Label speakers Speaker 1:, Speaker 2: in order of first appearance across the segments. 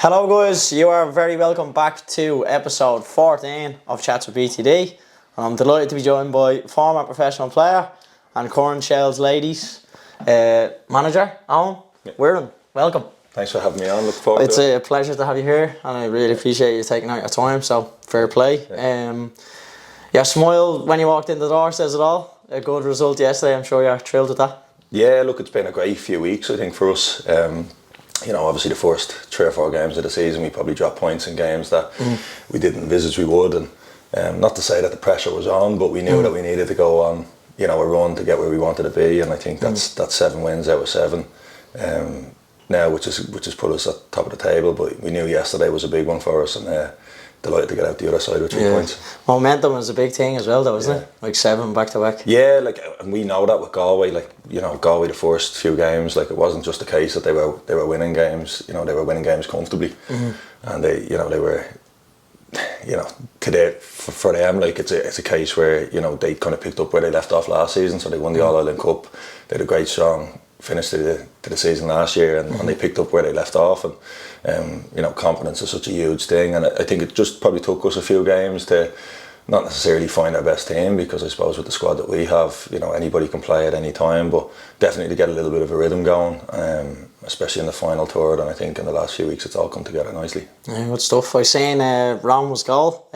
Speaker 1: Hello guys, you are very welcome back to episode 14 of Chats with BTD. I'm delighted to be joined by former professional player and current Shels ladies manager, Eoin Wearen. Welcome.
Speaker 2: Thanks for having me on, look forward to it.
Speaker 1: It's a pleasure to have you here and I really appreciate you taking out your time, so fair play. Your smile when you walked in the door says it all. A good result yesterday, I'm sure you're thrilled with that.
Speaker 2: Yeah, look, it's been a great few weeks I think for us. Obviously the first 3 or 4 games of the season we probably dropped points in games that we didn't envisage we would, and not to say that the pressure was on, but we knew that we needed to go on a run to get where we wanted to be, and I think that's 7 wins out of 7 now, which has put us at the top of the table. But we knew yesterday was a big one for us, and delighted to get out the other side with 3 points.
Speaker 1: Momentum was a big thing as well though, isn't it? Like 7 back to back.
Speaker 2: Yeah, and we know that with Galway, Galway the first few games, it wasn't just a case that they were winning games, they were winning games comfortably. And they were today for them, it's a case where they kind of picked up where they left off last season, so they won the All-Ireland Cup. They had a great strong finish to the season last year, and they picked up where they left off, and confidence is such a huge thing, and I think it just probably took us a few games to not necessarily find our best team, because I suppose with the squad that we have, anybody can play at any time, but definitely to get a little bit of a rhythm going, especially in the final third, and I think in the last few weeks it's all come together nicely. Yeah,
Speaker 1: good stuff. I seen Ron was goal.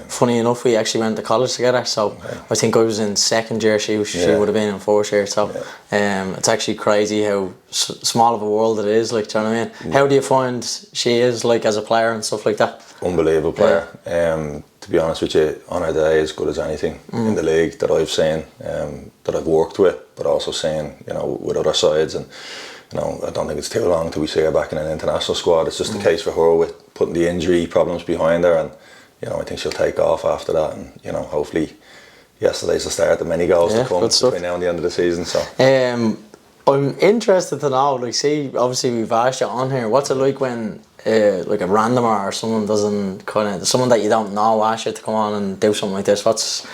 Speaker 1: Funny enough, we actually went to college together, so I think I was in 2nd year, she would have been in 4th year, so it's actually crazy how small of a world it is, do you know what I mean? How do you find she is as a player and stuff like that?
Speaker 2: Unbelievable player. To be honest with you, on her day as good as anything in the league that I've seen, that I've worked with, but also seen with other sides, and I don't think it's too long till we see her back in an international squad. It's just a case for her with putting the injury problems behind her, and I think she'll take off after that, and hopefully yesterday's the start of many goals to come between now and the end of the season. So
Speaker 1: I'm interested to know, obviously we've asked you on here, what's it like when a randomer or someone someone that you don't know asks you to come on and do something like this? What's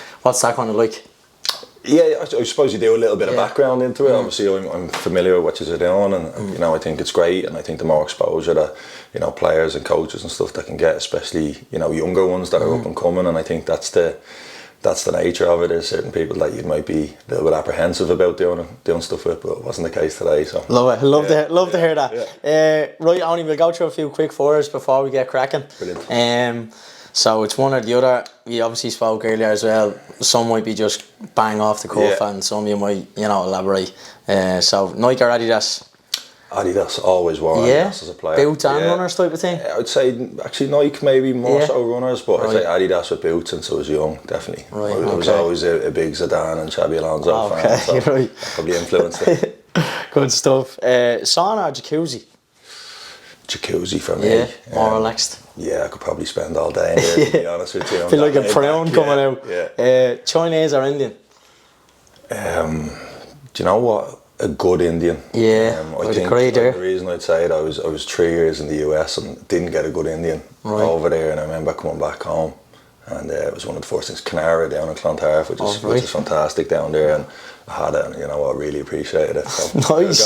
Speaker 1: that kind of like?
Speaker 2: Yeah, I suppose you do a little bit of background into it. Obviously, I'm familiar with what you're doing, and I think it's great. And I think the more exposure that players and coaches and stuff that can get, especially younger ones that are up and coming, and I think that's the nature of it. There's certain people that you might be a little bit apprehensive about doing stuff with, but it wasn't the case today. So
Speaker 1: love it, love to hear that. Right, only we'll go through a few quick fires before we get cracking.
Speaker 2: Brilliant.
Speaker 1: So it's one or the other. We obviously spoke earlier as well. Some might be just bang off the cuff, and some you might elaborate. So Nike or Adidas?
Speaker 2: Adidas, always wore Adidas as a player.
Speaker 1: Boots and runners type of thing?
Speaker 2: I'd say actually Nike maybe more so runners, but I'd say Adidas with boots since I was young, definitely. I was always a big Zidane and Xabi Alonso fan, so that probably influenced it.
Speaker 1: Good stuff. Sauna or jacuzzi?
Speaker 2: Jacuzzi for me.
Speaker 1: More relaxed.
Speaker 2: Yeah, I could probably spend all day in there, to be honest with you.
Speaker 1: I feel like a prawn coming out. Chinese or Indian?
Speaker 2: Do you know what? A good Indian.
Speaker 1: I think
Speaker 2: the reason I'd say it, I was 3 years in the US and didn't get a good Indian over there, and I remember coming back home, and it was one of the first things, Canara down in Clontarf, which is fantastic down there, and I had it, and I really appreciated it. So
Speaker 1: nice.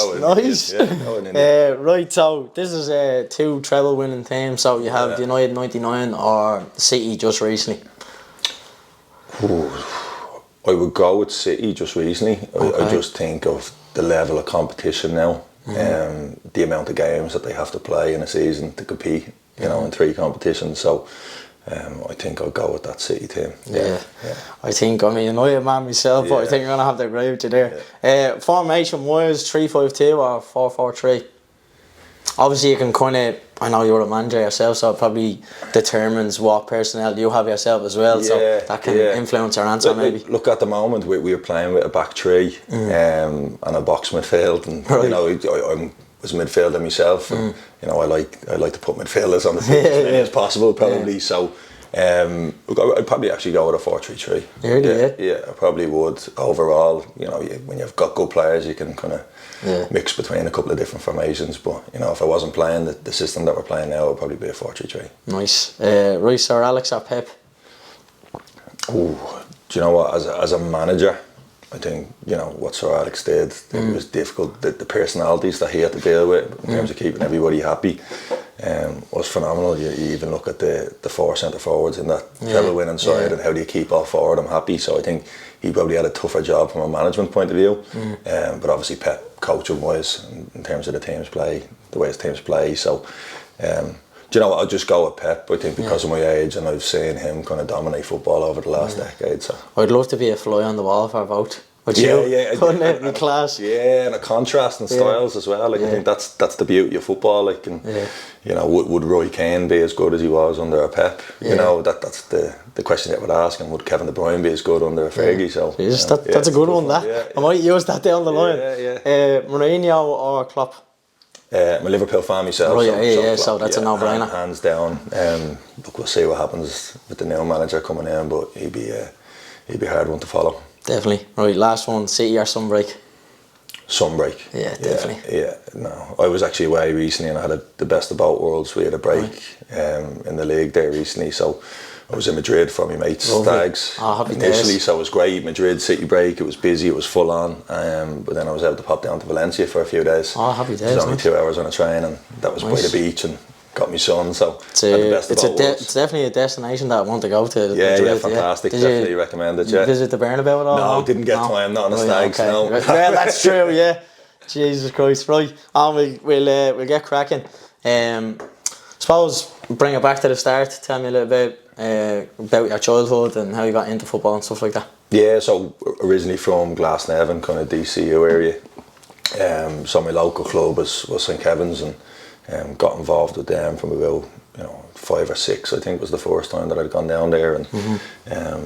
Speaker 1: Right, so this is 2 treble winning teams. So you have United 99 or City just recently.
Speaker 2: I would go with City just recently. I just think of the level of competition now, the amount of games that they have to play in a season to compete, in 3 competitions. So I think I'll go with that City team.
Speaker 1: I think I'm a United man myself, but I think I'm going to have to agree with you there. Formation wise, 3-5-2 or 4-4-3. Obviously you can I know you're a manager yourself, so it probably determines what personnel you have yourself as well, so that can influence our answer maybe.
Speaker 2: Look, at the moment we are playing with a back 3 and a box midfield, and I was a midfielder myself, and I like to put midfielders on the field as many as possible probably, so I'd probably actually go with a 4-3-3. Yeah, I probably would. Overall, when you've got good players, you can kind of mix between a couple of different formations, but if I wasn't playing the system that we're playing now, it would probably be a 4-3-3.
Speaker 1: Nice. Rice or Alex or Pep?
Speaker 2: Oh, do you know what, as a manager, I think what Sir Alex did, it was difficult, the personalities that he had to deal with in terms of keeping everybody happy. was phenomenal. You even look at the 4 centre forwards in that treble winning side, and how do you keep all 4 of them happy? So I think he probably had a tougher job from a management point of view, but obviously Pep coaching wise in terms of the teams play, the way his teams play. So do you know what, I'll just go with Pep, I think, because of my age, and I've seen him kind of dominate football over the last decade. So
Speaker 1: I'd love to be a fly on the wall for a vote. Wouldn't it be class?
Speaker 2: Yeah, and a contrast in styles as well. Like I think that's the beauty of football. Like, and you know, would Roy Keane be as good as he was under a Pep? You know, that's the question that I would ask. And would Kevin De Bruyne be as good under a Fergie? So
Speaker 1: that's a good one. I might use that down the line. Mourinho or Klopp?
Speaker 2: I'm a Liverpool fan myself.
Speaker 1: So that's a no-brainer.
Speaker 2: Hands down. Look, we'll see what happens with the new manager coming in, but he'd be a hard one to follow.
Speaker 1: Definitely. Right, last one, City or Sunbreak?
Speaker 2: Sunbreak.
Speaker 1: Yeah, definitely.
Speaker 2: Yeah, no. I was actually away recently and I had the best of both worlds. We had a break in the league there recently, so I was in Madrid for my mates' stags initially, so it was great. Madrid City break, it was busy, it was full on, but then I was able to pop down to Valencia for a few days.
Speaker 1: Happy days.
Speaker 2: It was only 2 hours on a train, and that was by the beach, and got my son, so
Speaker 1: it's definitely a destination that I want to go to.
Speaker 2: Madrid, fantastic. Definitely recommend it.
Speaker 1: Visit the Bernabeu at all?
Speaker 2: No, didn't get time. Not on the stags. No.
Speaker 1: Well, that's true. Yeah. Jesus Christ. Right. We'll get cracking. Suppose bring it back to the start. Tell me a little bit about your childhood and how you got into football and stuff like that.
Speaker 2: Yeah. So originally from Glasnevin, kind of DCU area. So my local club was St Kevin's, and got involved with them from about 5 or 6. I think was the first time that I'd gone down there, and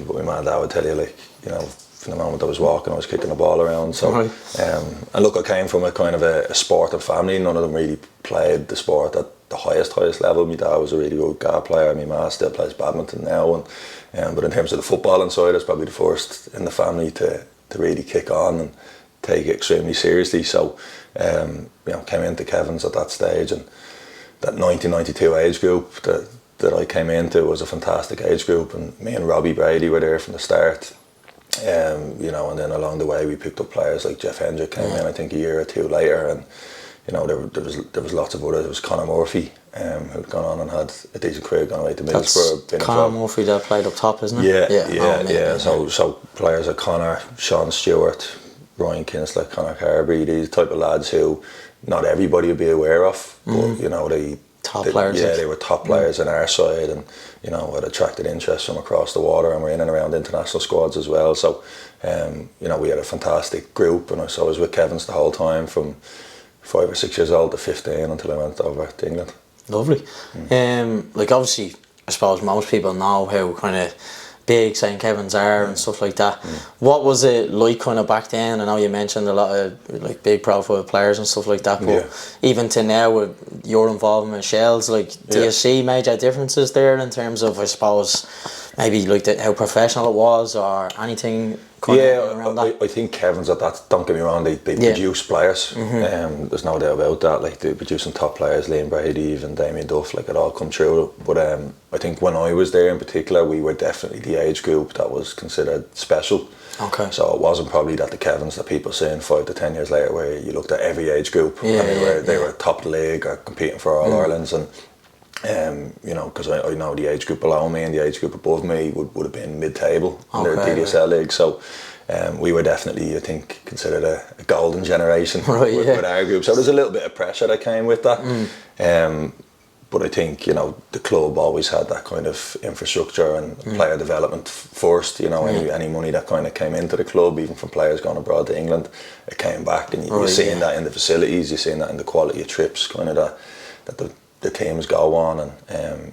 Speaker 2: but my mum and dad would tell you, like, from the moment I was walking, I was kicking the ball around. So and look, I came from a kind of a sporting family. None of them really played the sport at the highest level. My dad was a really good guard player. My mum still plays badminton now, and but in terms of the footballing side, I was probably the first in the family to really kick on and take it extremely seriously. So came into Kevin's at that stage, and that 1992 age group that I came into was a fantastic age group, and me and Robbie Brady were there from the start. And then along the way we picked up players like Jeff Hendrick came in, I think a year or two later, and there was lots of others. There was Conor Murphy, who'd gone on and had a decent career, gone away to Middlesbrough.
Speaker 1: Conor Murphy that played up top, isn't
Speaker 2: it? So players like Conor, Sean Stewart, Ryan Kinsler, Conor Carberry, these type of lads who not everybody would be aware of, but
Speaker 1: top players.
Speaker 2: Yeah, they were top players on our side, and had attracted interest from across the water, and we're in and around international squads as well. So we had a fantastic group, and so I was with Kevin's the whole time from 5 or 6 years old to 15 until I went over to England.
Speaker 1: Lovely. Like obviously, I suppose most people know how kind of big St Kevin's are and stuff like that. What was it like kind of back then? I know you mentioned a lot of like big profile players and stuff like that, but even to now with your involvement with Shels, like do you see major differences there in terms of, I suppose, maybe like how professional it was or anything around that?
Speaker 2: I think Kevin's at that, don't get me wrong, they produce players, there's no doubt about that. Like they're producing top players, Liam Brady, even Damien Duff, like it all come true. But I think when I was there in particular, we were definitely the age group that was considered special.
Speaker 1: Okay.
Speaker 2: So it wasn't probably that the Kevins that people saying 5 to 10 years later, where you looked at every age group, they were top of the league or competing for All Irelands, and because I know the age group below me and the age group above me would have been mid-table in the DDSL league. So we were definitely, I think, considered a golden generation with our group. So there's a little bit of pressure that came with that. But I think, the club always had that kind of infrastructure and player development first. Any money that kind of came into the club, even from players going abroad to England, it came back, and you're seeing that in the facilities, you're seeing that in the quality of trips, kind of that the teams go on. And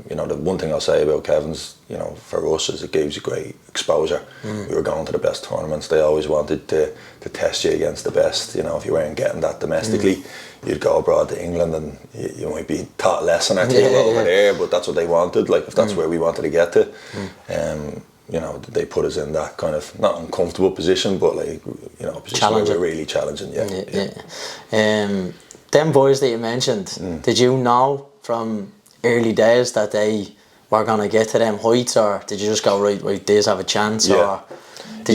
Speaker 2: the one thing I'll say about Kevin's, for us, is it gives you great exposure. We were going to the best tournaments. They always wanted to test you against the best. If you weren't getting that domestically, you'd go abroad to England, and you might be taught a lesson or two over there, but that's what they wanted. Like, if that's where we wanted to get to, they put us in that kind of not uncomfortable position, but like a position where we're really challenging.
Speaker 1: Them boys that you mentioned, did you know from early days that they were going to get to them heights, or did you just go right, these have a chance, or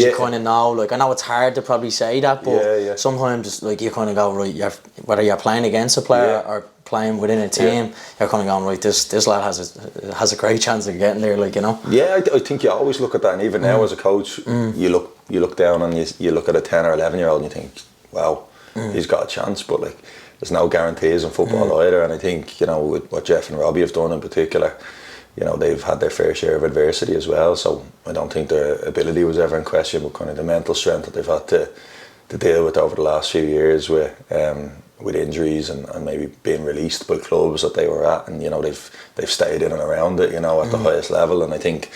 Speaker 1: Did you kind of know, like, I know it's hard to probably say that, but sometimes, like, you kind of go, right, whether you're playing against a player or playing within a team, you're kind of going, right, this lad has a great chance of getting there, like, you know.
Speaker 2: Yeah, I think you always look at that, and even now as a coach, you look down and you look at a 10 or 11-year-old and you think, wow, he's got a chance, but like, there's no guarantees in football either. And I think, you know, with what Jeff and Robbie have done in particular, you know, they've had their fair share of adversity as well, so I don't think their ability was ever in question, but kind of the mental strength that they've had to deal with over the last few years with injuries and maybe being released by clubs that they were at, and you know, they've stayed in and around it, you know, at the highest level. And I think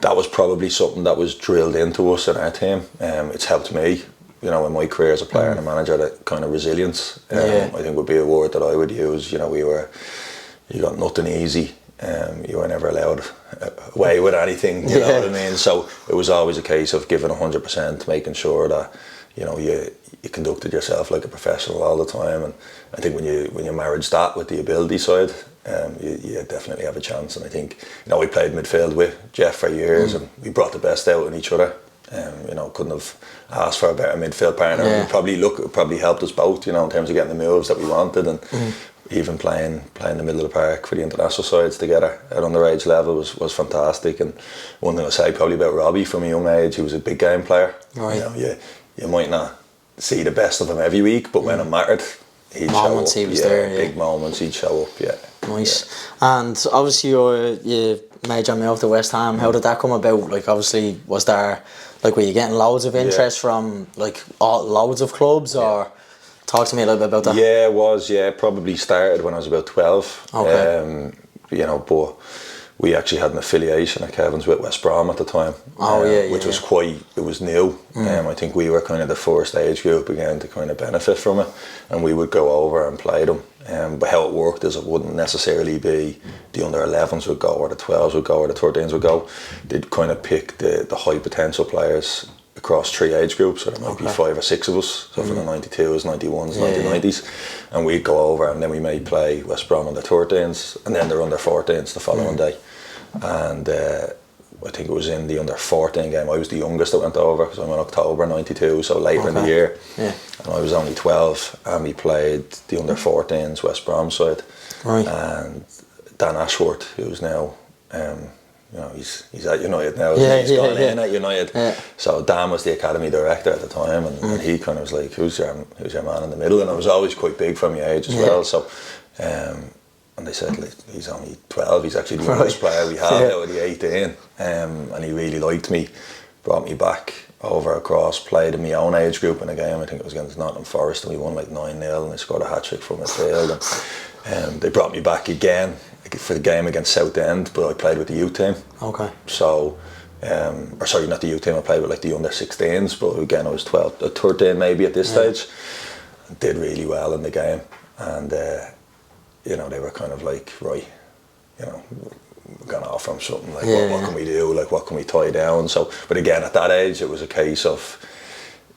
Speaker 2: that was probably something that was drilled into us in our team. It's helped me, you know, in my career as a player and a manager, that kind of resilience, I think would be a word that I would use. You know, you got nothing easy. You were never allowed away with anything, you know what I mean? So it was always a case of giving 100%, making sure that, you know, you conducted yourself like a professional all the time. And I think when you marriage that with the ability side, you definitely have a chance. And I think, you know, we played midfield with Jeff for years and we brought the best out in each other. You know, couldn't have asked for a better midfield partner. It probably helped us both, you know, in terms of getting the moves that we wanted, and even playing the middle of the park for the international sides together at underage level was fantastic. And one thing I say probably about Robbie, from a young age, he was a big game player. Right. You know, you might not see the best of him every week, but when it mattered, he'd show up.
Speaker 1: He was there,
Speaker 2: big moments, he'd show up.
Speaker 1: Nice. And obviously you made your move to West Ham. How did that come about? Like, obviously, was there, like, were you getting loads of interest from, like, loads of clubs, or talk to me a little bit about that?
Speaker 2: Yeah, it was. Yeah, probably started when I was about 12. Okay. You know, but we actually had an affiliation at Kevin's with West Brom at the time. Which was it was new. I think we were kind of the first age group again to kind of benefit from it, and we would go over and play them. But how it worked is it wouldn't necessarily be the under 11s would go, or the 12s would go, or the 13s would go. They'd kind of pick the high potential players across 3 age groups, so there might be 5 or 6 of us, so for the 92s, 91s, 90s, and we'd go over and then we may play West Brom under 13s and then they're under 14s the following day. And I think it was in the under 14 game, I was the youngest that went over, because I'm in October 92, so later in the year, and I was only 12, and we played the under 14s West Brom side, and Dan Ashworth, who's now you know, he's at United now. He's gone in at United. So Dan was the academy director at the time, and he kind of was like, "Who's your man in the middle?" And I was always quite big for my age as well. So, and they said, like, he's only 12. He's actually the youngest player we have out of the 18. And he really liked me. Brought me back over across, played in my own age group in a game. I think it was against Nottingham Forest, and we won like 9-0, and I scored a hat-trick from midfield. And they brought me back again for the game against Southend, but I played with the youth team. Okay. So, or sorry, not the youth team, I played with like the under 16s, but again I was 13 maybe at this stage. Did really well in the game, and you know, they were kind of like, right, you know, we're going to offer them something, like what can we do, like what can we tie down. So, but again at that age it was a case of,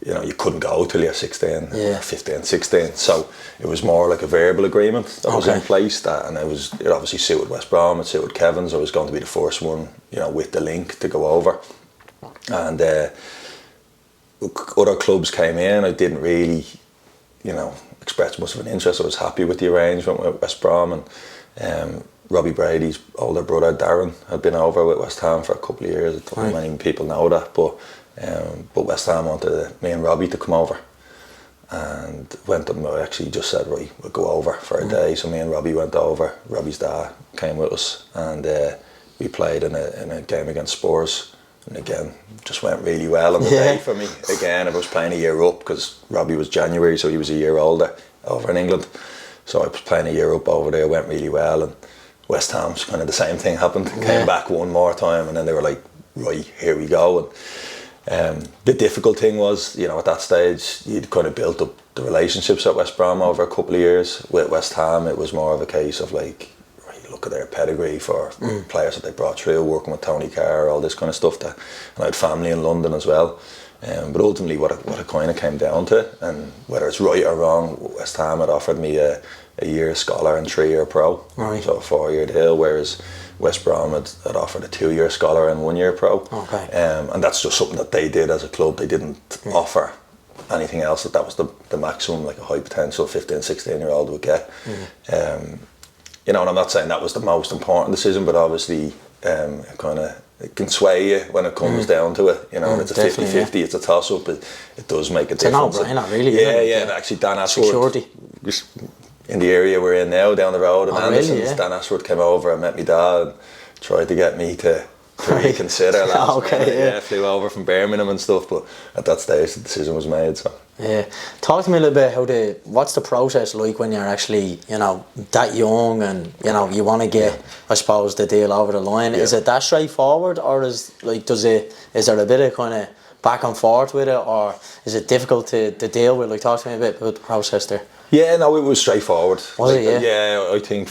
Speaker 2: you know, you couldn't go till you're 16, 15, 16. So it was more like a verbal agreement that was in place, and it obviously suited West Brom, it suited Kevin's. I was going to be the first one, you know, with the link to go over. And other clubs came in. I didn't really, you know, express much of an interest. I was happy with the arrangement with West Brom, and Robbie Brady's older brother Darren had been over with West Ham for a couple of years. I don't think many people know that, but West Ham wanted me and Robbie to come over, and I actually just said, right, we'll go over for a day. So me and Robbie went over. Robbie's dad came with us, and we played in a game against Spurs, and again just went really well on the day for me. Again, I was playing a year up, because Robbie was January, so he was a year older over in England, so I was playing a year up over there. Went really well, and West Ham's kind of the same thing happened. Came back one more time, and then they were like, right, here we go. And the difficult thing was, you know, at that stage you'd kind of built up the relationships at West Brom over a couple of years. With West Ham it was more of a case of like, right, look at their pedigree for players that they brought through, working with Tony Carr, all this kind of stuff. And I had family in London as well, But ultimately, what it kind of came down to, and whether it's right or wrong, West Ham had offered me a year scholar and 3-year pro,
Speaker 1: right.
Speaker 2: so a 4-year deal, whereas West Brom had offered a 2-year scholar and 1-year pro.
Speaker 1: Okay.
Speaker 2: And that's just something that they did as a club. They didn't offer anything else. That was the maximum, like a high potential 15, 16-year-old would get. You know, and I'm not saying that was the most important decision, but obviously it can sway you when it comes down to it, you know, and it's a 50-50, it's a toss-up, it does make a difference.
Speaker 1: It's a no-brainer, really,
Speaker 2: yeah, and actually Dan Ashworth, in the area we're in now, down the road in Anderson's, really, Dan Ashworth came over and met me dad and tried to get me to reconsider last minute. Flew over from Birmingham and stuff, but at that stage the decision was made. So
Speaker 1: talk to me a little bit what's the process like when you're actually, you know, that young and, you know, you want to get I suppose the deal over the line. Is it that straightforward, or is there a bit of kind of back and forth with it, or is it difficult to deal with? Like, talk to me a bit about the process there.
Speaker 2: Yeah, no, it was straightforward.
Speaker 1: Was it?
Speaker 2: Yeah, I think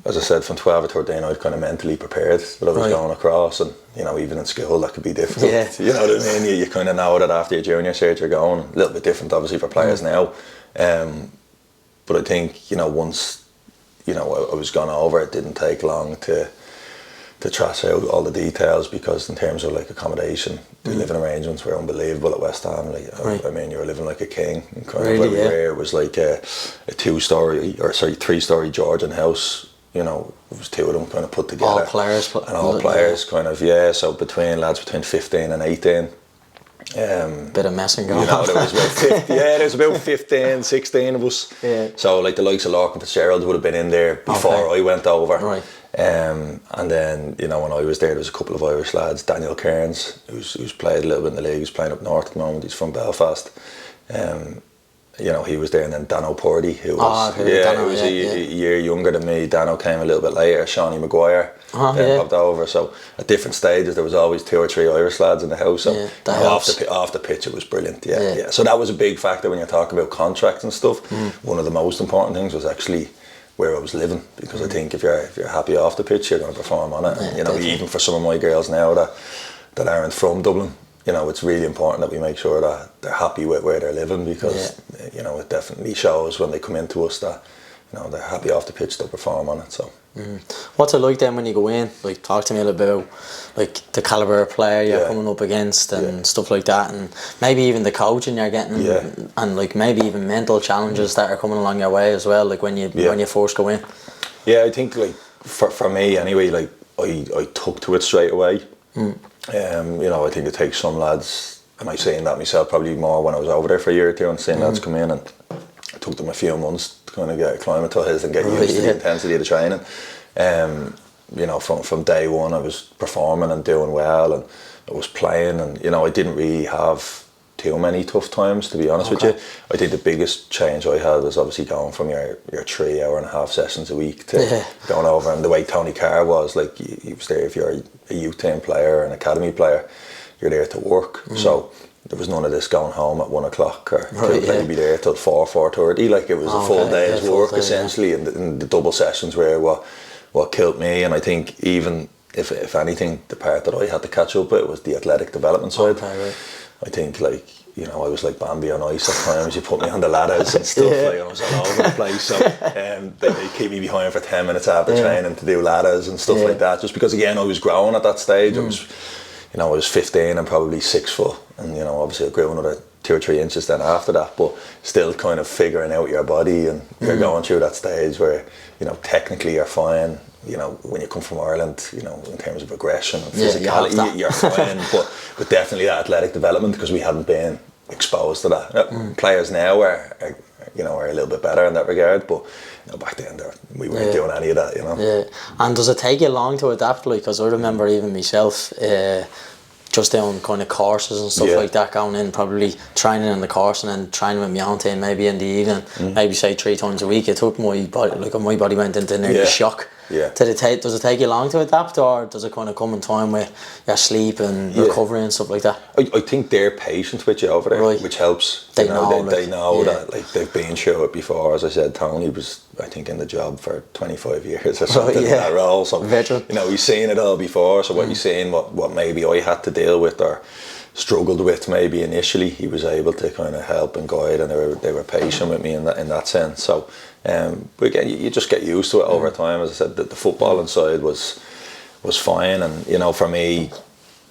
Speaker 2: as I said, from 12 or 13, I was kind of mentally prepared that I was going across, and, you know, even in school that could be difficult. Yeah. You know what I mean? You kind of know that after your junior stage you're going. A little bit different, obviously, for players now. But I think, you know, once, you know, I was gone over, it didn't take long to trash out all the details, because in terms of like accommodation, the living arrangements were unbelievable at West Ham. Like, I mean, you were living like a king. Really, it was like a 3-story Georgian house. You know, it was 2 of them kind of put together.
Speaker 1: All players
Speaker 2: kind of, so between lads between 15 and 18.
Speaker 1: Bit of messing going on.
Speaker 2: You know, there was about 50, there's about 15, 16 of us. Yeah. So like the likes of Larkin Fitzgerald would have been in there before I went over. Right. And then, you know, when I was there was a couple of Irish lads. Daniel Kearns, who's played a little bit in the league, he's playing up north at the moment, he's from Belfast. You know, he was there, and then Dano Purdy, who was a year younger than me. Dano came a little bit later. Shawnee Maguire popped over. So at different stages, there was always 2 or 3 Irish lads in the house. So off the pitch, it was brilliant. Yeah. So that was a big factor when you talk about contracts and stuff. One of the most important things was actually where I was living, because I think if you're happy off the pitch, you're going to perform on it. And, you know, even for some of my girls now that aren't from Dublin, you know, it's really important that we make sure that they're happy with where they're living, because you know, it definitely shows when they come into us that, you know, they're happy off the pitch, they'll perform on it. So
Speaker 1: what's it like then when you go in? Like, talk to me a little bit about like the calibre of player you're coming up against and stuff like that, and maybe even the coaching you're getting, and like maybe even mental challenges that are coming along your way as well, like when you first go in. Yeah,
Speaker 2: I think like for me anyway, like I took to it straight away. You know, I think it takes some lads, am I saying that myself, probably more when I was over there for a year or two, and seeing lads come in, and it took them a few months to kind of get acclimatised and get used to the intensity of the training. You know, from day one I was performing and doing well, and I was playing, and, you know, I didn't really have too many tough times, to be honest with you. I think the biggest change I had was obviously going from your 3-hour-and-a-half sessions a week to going over, and the way Tony Carr was, like, he was there if you're a youth team player or an academy player, you're there to work. So there was none of this going home at 1 o'clock or you'd be there till 4:30. Like, it was a full day's work essentially, and the double sessions were what killed me. And I think even if anything, the part that I had to catch up with was the athletic development side. I think, like, you know, I was like Bambi on ice at times. You put me on the ladders and stuff, like, I was all over the place. So they keep me behind for 10 minutes after training to do ladders and stuff like that. Just because, again, I was growing at that stage. I was 15 and probably 6 foot, and, you know, obviously I grew another 2 or 3 inches then after that. But still, kind of figuring out your body, and you're going through that stage where, you know, technically you're fine. You know, when you come from Ireland, you know, in terms of aggression and physicality, you're fine, but definitely that athletic development, because we hadn't been exposed to that. Players now are a little bit better in that regard, but, you know, back then we weren't doing any of that, you know. Yeah,
Speaker 1: and does it take you long to adapt? Like, because I remember even myself, just doing kind of courses and stuff like that, going in, probably training in the course and then training with my own team maybe in the evening, maybe say 3 times a week. It took my body went into nearly shock. Yeah. Does it take you long to adapt, or does it kind of come in time with your sleep and recovery and stuff like that?
Speaker 2: I think they're patient with you over there, which helps. They know that, like, they've been through it before. As I said, Tony was, I think, in the job for 25 years or something in that role. So, you know, he's seen it all before. So what he's saying, what maybe I had to deal with, or struggled with maybe initially, he was able to kind of help and guide, and they were patient with me in that sense. So, but again, you just get used to it over time. As I said, the footballing side was fine, and you know, for me,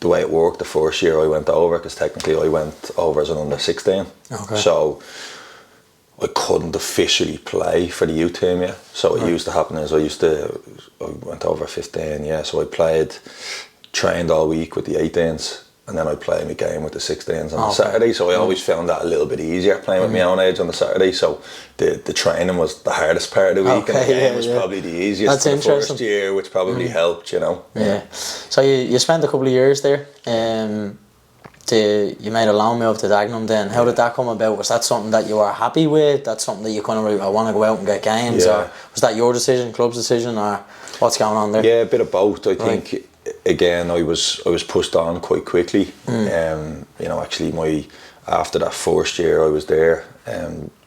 Speaker 2: the way it worked the first year I went over, because technically I went over as an under 16, so I couldn't officially play for the youth team yet. So what used to happen is I went over 15, so I trained all week with the 18s, and then I played my game with the 16s on the Saturday. So I always found that a little bit easier playing with my own age on the Saturday. So the training was the hardest part of the week, and the game was probably the easiest for the first year, which probably helped, you know.
Speaker 1: Yeah. So you spent a couple of years there. You made a loan move to Dagenham then. How did that come about? Was that something that you were happy with? That's something that you kind of, I want to go out and get games? Or was that your decision, club's decision, or what's going on there?
Speaker 2: Yeah, a bit of both. I think, again, I was pushed on quite quickly. You know, actually, after that first year I was there,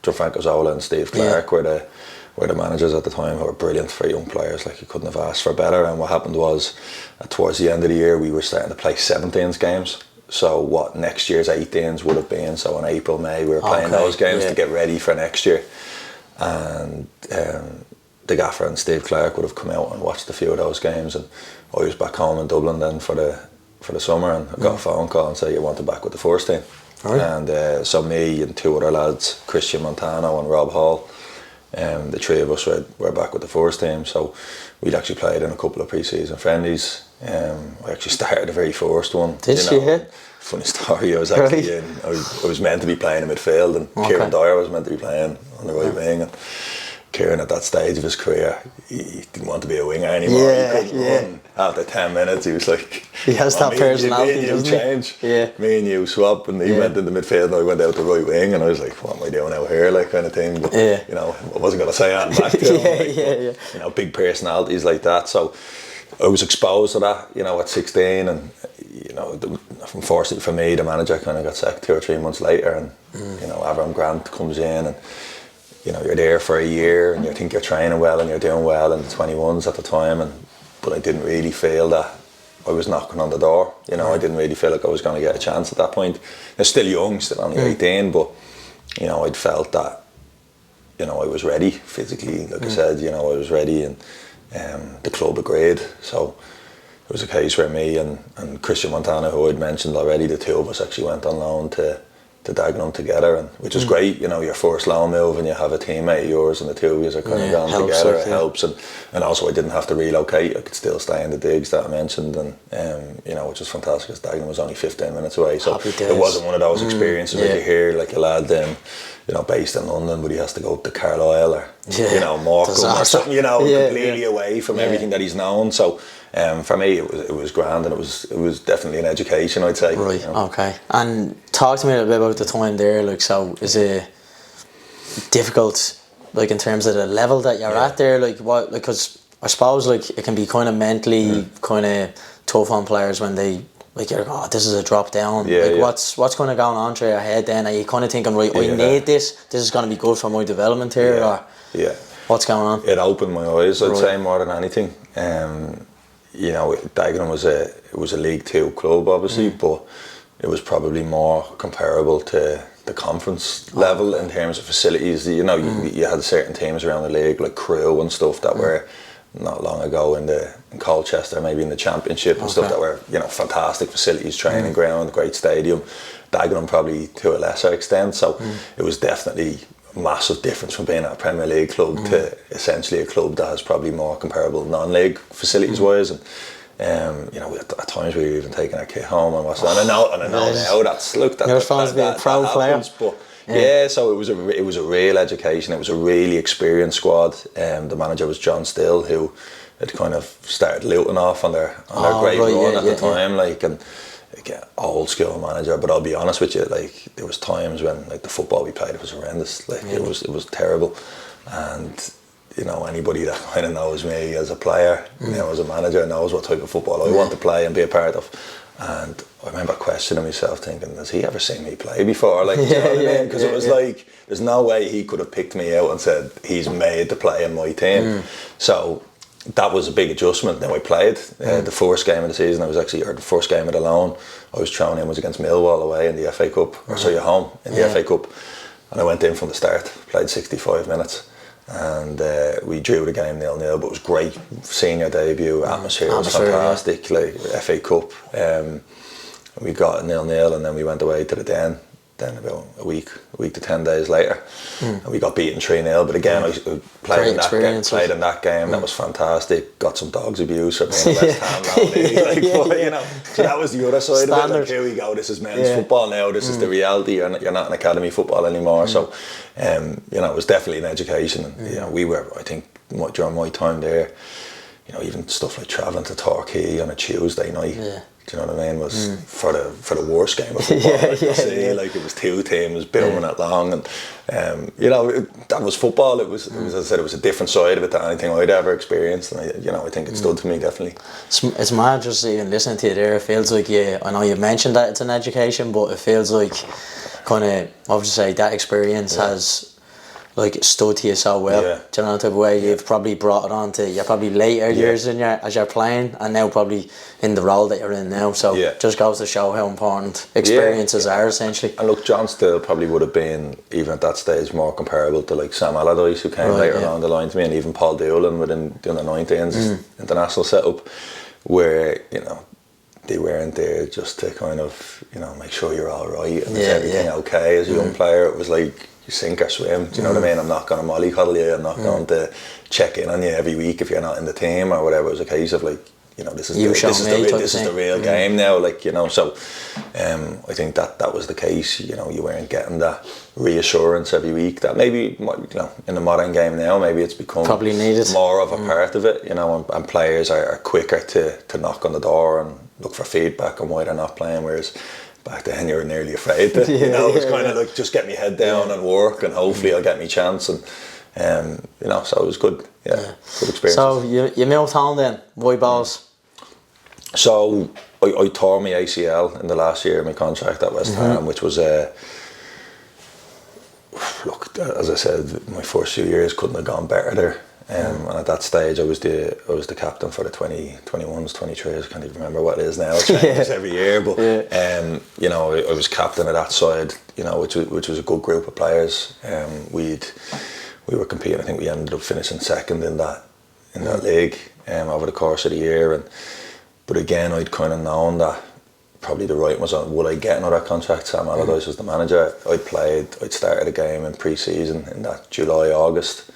Speaker 2: Giofranco, Zola and Steve Clark were the managers at the time, who were brilliant for young players. Like, you couldn't have asked for better. And what happened was, towards the end of the year, we were starting to play 17s games. So what next year's 18s would have been. So in April, May, we were playing those games to get ready for next year. And the gaffer and Steve Clark would have come out and watched a few of those games, and I was back home in Dublin then for the summer, and I got a phone call and said you wanted back with the first team. And so me and two other lads, Christian Montano and Rob Hall, the three of us were back with the first team. So we'd actually played in a couple of pre-season friendlies. I actually started the very first one.
Speaker 1: Did you?
Speaker 2: Funny story, I was actually I was meant to be playing in midfield, and Kieran Dyer was meant to be playing on the right wing, and Kieran, at that stage of his career, he didn't want to be a winger anymore. He couldn't run. After 10 minutes, he was like,
Speaker 1: he has that personality, doesn't he?
Speaker 2: Change. Me and you swap, and he went into midfield, and I went out the right wing, and I was like, what am I doing out here, like, kind of thing. But you know, I wasn't going to say that back to him. You know, big personalities like that. So I was exposed to that, you know, at 16, and you know, unfortunately for me, the manager kind of got sacked 2 or 3 months later, and you know, Avram Grant comes in, and you know, you're there for a year, and you think you're training well and you're doing well in the 21s at the time, but I didn't really feel that I was knocking on the door. You know, I didn't really feel like I was going to get a chance at that point. I'm still young, still only 18, but you know, I'd felt that, you know, I was ready physically. Like I said, you know, I was ready, and the club agreed. So it was a case where me and Christian Montana, who I'd mentioned already, the two of us actually went on loan to Dagenham together, and which is great. You know, your first loan move, and you have a teammate of yours, and the two of you are kind of going together. It helps, and also I didn't have to relocate. I could still stay in the digs that I mentioned, and you know, which was fantastic, because Dagenham was only 15 minutes away. So it wasn't one of those experiences where you hear like a lad you know, based in London, but he has to go to Carlisle or you know, Morecambe or something, you know, completely away from everything that he's known. So for me, it was grand, and it was definitely an education, I'd say.
Speaker 1: Right.
Speaker 2: You know?
Speaker 1: Okay. And talk to me a little bit about the time there. Like, so is it difficult, like in terms of the level that you're at there? Like, what? Because I suppose like it can be kind of mentally kind of tough on players when they, like, you're, oh, this is a drop down. What's kind of going on through your head then? Are you kind of thinking, right, I need this is going to be good for my development here, or what's going on?
Speaker 2: It opened my eyes, I'd say, more than anything. You know, Dagenham was a League 2 club, obviously, but it was probably more comparable to the conference level in terms of facilities. You know, you had certain teams around the league, like Crewe and stuff, that were not long ago in Colchester, maybe in the Championship and stuff, that were, you know, fantastic facilities, training ground, great stadium. Dagenham probably to a lesser extent, so it was definitely a massive difference from being at a Premier League club to essentially a club that has probably more comparable non-league facilities wise, and you know, at times we were even taking our kit home and what's and I know now that's you're
Speaker 1: supposed to be a pro player,
Speaker 2: but so it was a real education. It was a really experienced squad. The manager was John Still, who had kind of started Luton off on their great run at the time, like, and again, old school manager. But I'll be honest with you, like, there was times when, like, the football we played, it was horrendous. Like, it was terrible. And you know, anybody that kind of knows me as a player, you know, as a manager, knows what type of football I want to play and be a part of. And I remember questioning myself, thinking, has he ever seen me play before? Like, you know what I mean? Because it was like, there's no way he could have picked me out and said he's made to play in my team. So that was a big adjustment. Now I played the first game of the season. Or the first game of the loan I was thrown in was against Millwall away in the FA Cup, or sorry, at home in the FA Cup, and I went in from the start. Played 65 minutes, and we drew the game 0-0. But it was great, senior debut, atmosphere was fantastic. Like FA Cup, we got 0-0, and then we went away to the Den. Then about a week to 10 days later, and we got beaten 3-0. But again, I played in that game. That was fantastic. Got some dogs abuse for being West Ham now. So that was the other side of it. Like, here we go. This is men's football now. This is the reality. You're not in academy football anymore. So, it was definitely an education. And we were, I think, during my time there, even stuff like travelling to Torquay on a Tuesday night. Do you know what I mean? Was for the worst game of football. Like it was two teams booming it long, and that was football. It was as I said, it was a different side of it than anything I'd ever experienced, and I think it stood to me definitely.
Speaker 1: It's mad just even listening to you there. It feels like I know you mentioned that it's an education, but it feels like kind of obviously that experience has like stood to you so well. Do you know the type of way you've probably brought it on to your probably later years as you're playing, and now probably in the role that you're in now. So just goes to show how important experiences are essentially.
Speaker 2: And look, John still probably would have been, even at that stage, more comparable to like Sam Alardyce, who came later along the line to me, and even Paul Doolan within the under-19s international setup, where they weren't there just to kind of make sure you're all right and is everything okay as a young player. It was like you sink or swim. Do you know what I mean? I'm not going to mollycoddle you. I'm not going to check in on you every week if you're not in the team or whatever. It was a case of like, this is the real game now. Like, so I think that was the case. You weren't getting that reassurance every week that maybe in the modern game now maybe it's become
Speaker 1: probably needed
Speaker 2: more of a part of it. And players are quicker to knock on the door and look for feedback on why they're not playing, whereas back then you were nearly afraid to, it was kind of like just get me head down and work and hopefully I'll get me chance, and so it was good. Good experience.
Speaker 1: So you moved home then, why balls?
Speaker 2: So I tore my ACL in the last year of my contract at West Ham, which was look, as I said, my first few years couldn't have gone better there. And at that stage, I was the captain for the 2021s, 23s. I can't even remember what it is now. It changes every year, but I was captain of that side. Which was a good group of players. We were competing. I think we ended up finishing second in that league over the course of the year. But again, I'd kind of known that probably the writing was on, would I get another contract? Sam Alardyce was the manager. I'd started a game in pre-season in that July, August.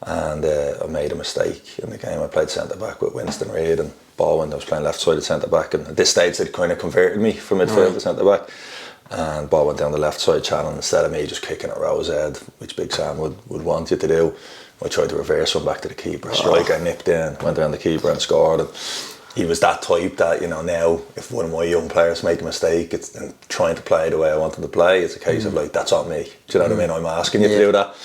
Speaker 2: And I made a mistake in the game. I played centre-back with Winston Reid and Bowen. I was playing left-sided centre-back, and at this stage they'd kind of converted me from midfield to centre-back, and Bowen went down the left-side channel instead of me just kicking it Rose head, which Big Sam would want you to do. I tried to reverse one back to the keeper. Striker nipped in, went around the keeper and scored. And he was that type that, now if one of my young players make a mistake and trying to play the way I want them to play, it's a case of like, that's on me. Do you know what I mean? I'm asking you to do that.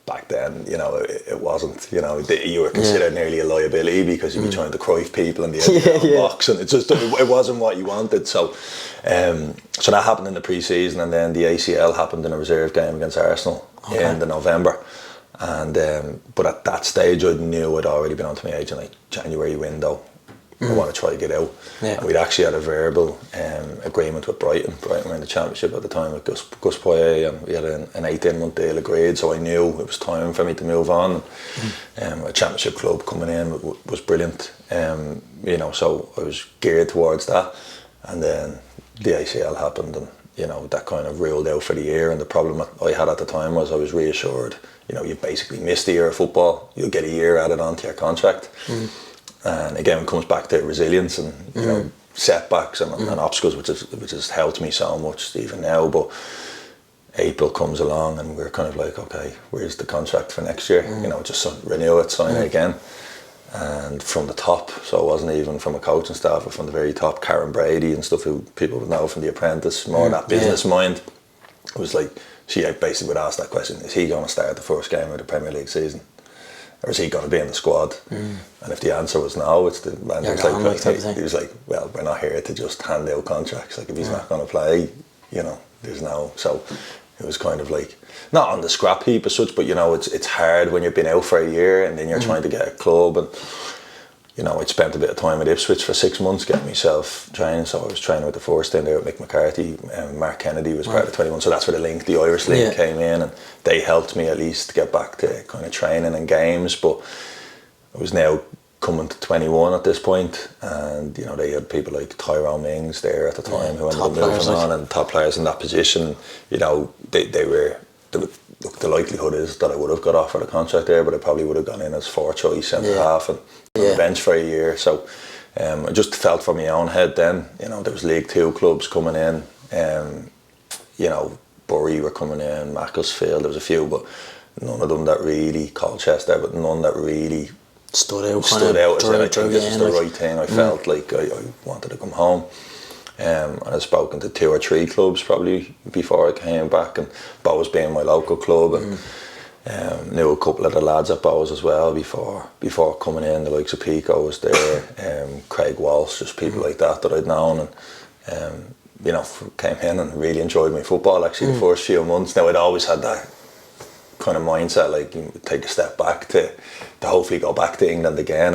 Speaker 2: Back then, it wasn't. You were considered nearly a liability because you'd be trying to Cruyff people in the box, and it wasn't what you wanted. So, so that happened in the pre-season, and then the ACL happened in a reserve game against Arsenal in the November. And but at that stage, I knew I'd already been onto my agent like January window. I want to try to get out. And we'd actually had a verbal agreement with Brighton. Brighton were in the Championship at the time with Gus Poyet, and we had an 18-month deal agreed, so I knew it was time for me to move on. A Championship club coming in was brilliant, so I was geared towards that. And then the ACL happened, and that kind of ruled out for the year. And the problem I had at the time was I was reassured, you basically missed a year of football, you'll get a year added onto your contract. And again, it comes back to resilience and setbacks and obstacles, which has helped me so much even now. But April comes along and we're kind of like, okay, where's the contract for next year? Just renew it, sign it again. And from the top, so it wasn't even from a coaching staff, but from the very top, Karen Brady and stuff who people would know from The Apprentice, more that business mind. It was like, she basically would ask that question, is he going to start the first game of the Premier League season? Or is he going to be in the squad? And if the answer was no, it's the manager's he was like, well, we're not here to just hand out contracts. Like, if he's not going to play, there's no. So it was kind of like, not on the scrap heap as such, but it's hard when you've been out for a year and then you're trying to get a club. And you know, I'd spent a bit of time at Ipswich for 6 months getting myself trained. So I was training with the first team there with Mick McCarthy, and Mark Kennedy was part of the 21. So that's where the Irish link came in, and they helped me at least get back to kind of training and games. But I was now coming to 21 at this point, and you know, they had people like Tyrone Mings there at the time who ended up moving on, and top players in that position. You know, look, the likelihood is that I would have got offered a contract there, but I probably would have gone in as 4th choice centre half and on the bench for a year. So I just felt for my own head then. You know, there was League 2 clubs coming in. You know, Bury were coming in, Macclesfield. There was a few, but none of them that really, Colchester, but none that really stood out as I think this was the right thing. I felt like I wanted to come home. And I'd spoken to 2 or 3 clubs probably before I came back, and Bowes being my local club, and knew a couple of the lads at Bowes as well before coming in. The likes of Pico was there, Craig Walsh, just people like that I'd known, and you know, came in and really enjoyed my football actually the first few months. Now I'd always had that kind of mindset, like you take a step back to hopefully go back to England again,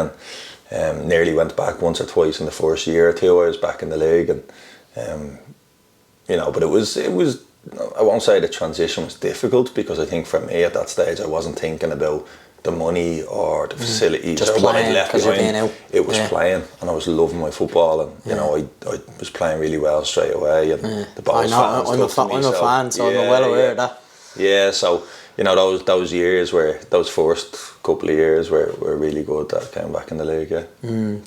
Speaker 2: and nearly went back once or twice in the first year or 2 I was back in the league, and you know, but it was I won't say the transition was difficult, because I think for me at that stage I wasn't thinking about the money or the facilities
Speaker 1: just
Speaker 2: or what I'd
Speaker 1: playing,
Speaker 2: left behind. It was playing, and I was loving my football, and you know, I was playing really well straight away, and the Bowes fans
Speaker 1: I'm a fan, so I'm well aware of that.
Speaker 2: Yeah, so you know, those years where those first couple of years were really good that I came back in the league.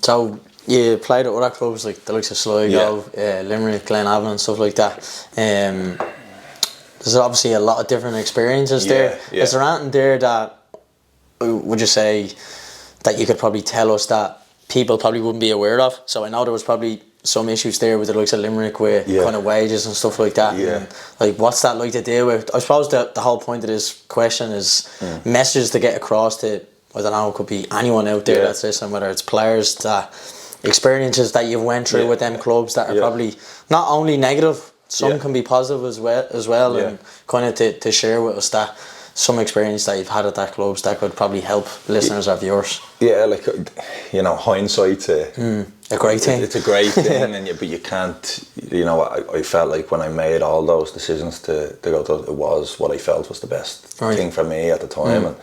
Speaker 1: So you played at other clubs like the likes of Sligo, Limerick, Glenavon and stuff like that. There's obviously a lot of different experiences there. Is there anything there that would you say that you could probably tell us that people probably wouldn't be aware of? So I know there was probably some issues there with the likes of Limerick with kind of wages and stuff like that. And, like, what's that like to deal with? I suppose the whole point of this question is messages to get across to, I don't know, it could be anyone out there that's listening, whether it's players, that experiences that you've went through with them clubs that are probably not only negative, some can be positive as well, and kind of to share with us that some experience that you've had at that clubs that could probably help listeners of yours. Yeah,
Speaker 2: like, you know, hindsight's
Speaker 1: a great thing.
Speaker 2: It's a great thing, but you can't, you know, I felt like when I made all those decisions to go to, it was what I felt was the best thing for me at the time. And,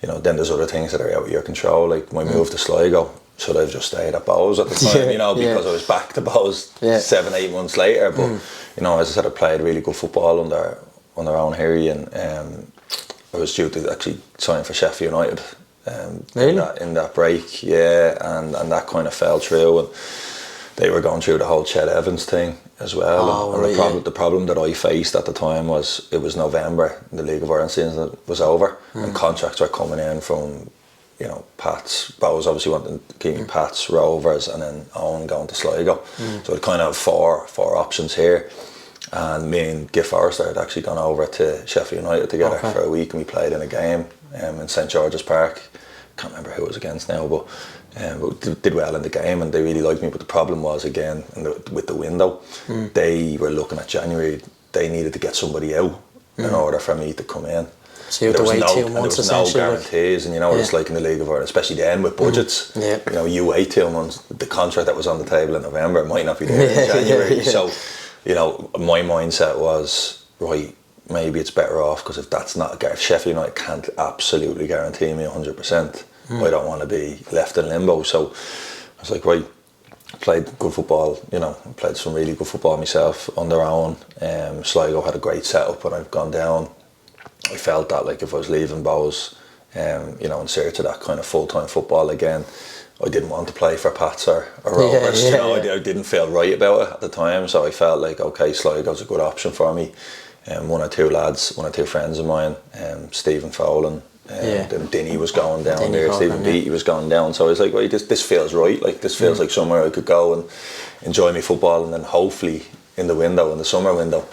Speaker 2: you know, then there's other things that are out of your control, like my move to Sligo. Should I have just stayed at Bowes at the time, you know, because I was back to Bowes 7-8 months later. But, you know, as I said, I played really good football under Owen Harry, and I was due to actually sign for Sheffield United in that break, and that kind of fell through, and they were going through the whole Chet Evans thing as well. The problem that I faced at the time was it was November, the League of Ireland season was over, and contracts were coming in from, you know, Pats. Bowes obviously wanted to keep me Pats, Rovers, and then Owen going to Sligo. So it kind of four options here. And me and Giff Forrester had actually gone over to Sheffield United together for a week, and we played in a game in St George's Park. Can't remember who it was against now, but we did well in the game, and they really liked me. But the problem was, again, with the window, they were looking at January. They needed to get somebody out in order for me to come in.
Speaker 1: So you have to wait 2 months essentially.
Speaker 2: There was no guarantees, and you know what it's like in the League of Ireland, especially then with budgets. You know, you wait 2 months. The contract that was on the table in November might not be there in January. So, you know, my mindset was, right, maybe it's better off, because if that's not if Sheffield United can't absolutely guarantee me 100%, I don't want to be left in limbo. So I was like, right, played good football, you know, played some really good football myself on their own. Sligo had a great setup when I've gone down. I felt that, like, if I was leaving Bowes, you know, in search of that kind of full-time football again, I didn't want to play for Pats or Rovers. You know, I didn't feel right about it at the time, so I felt like, okay, Sligo's a good option for me. One or two friends of mine, Stephen Fowlin, then Dinny was going down there, Stephen Beattie was going down, so I was like, right, this feels right, like, this feels like somewhere I could go and enjoy my football, and then hopefully in the summer window,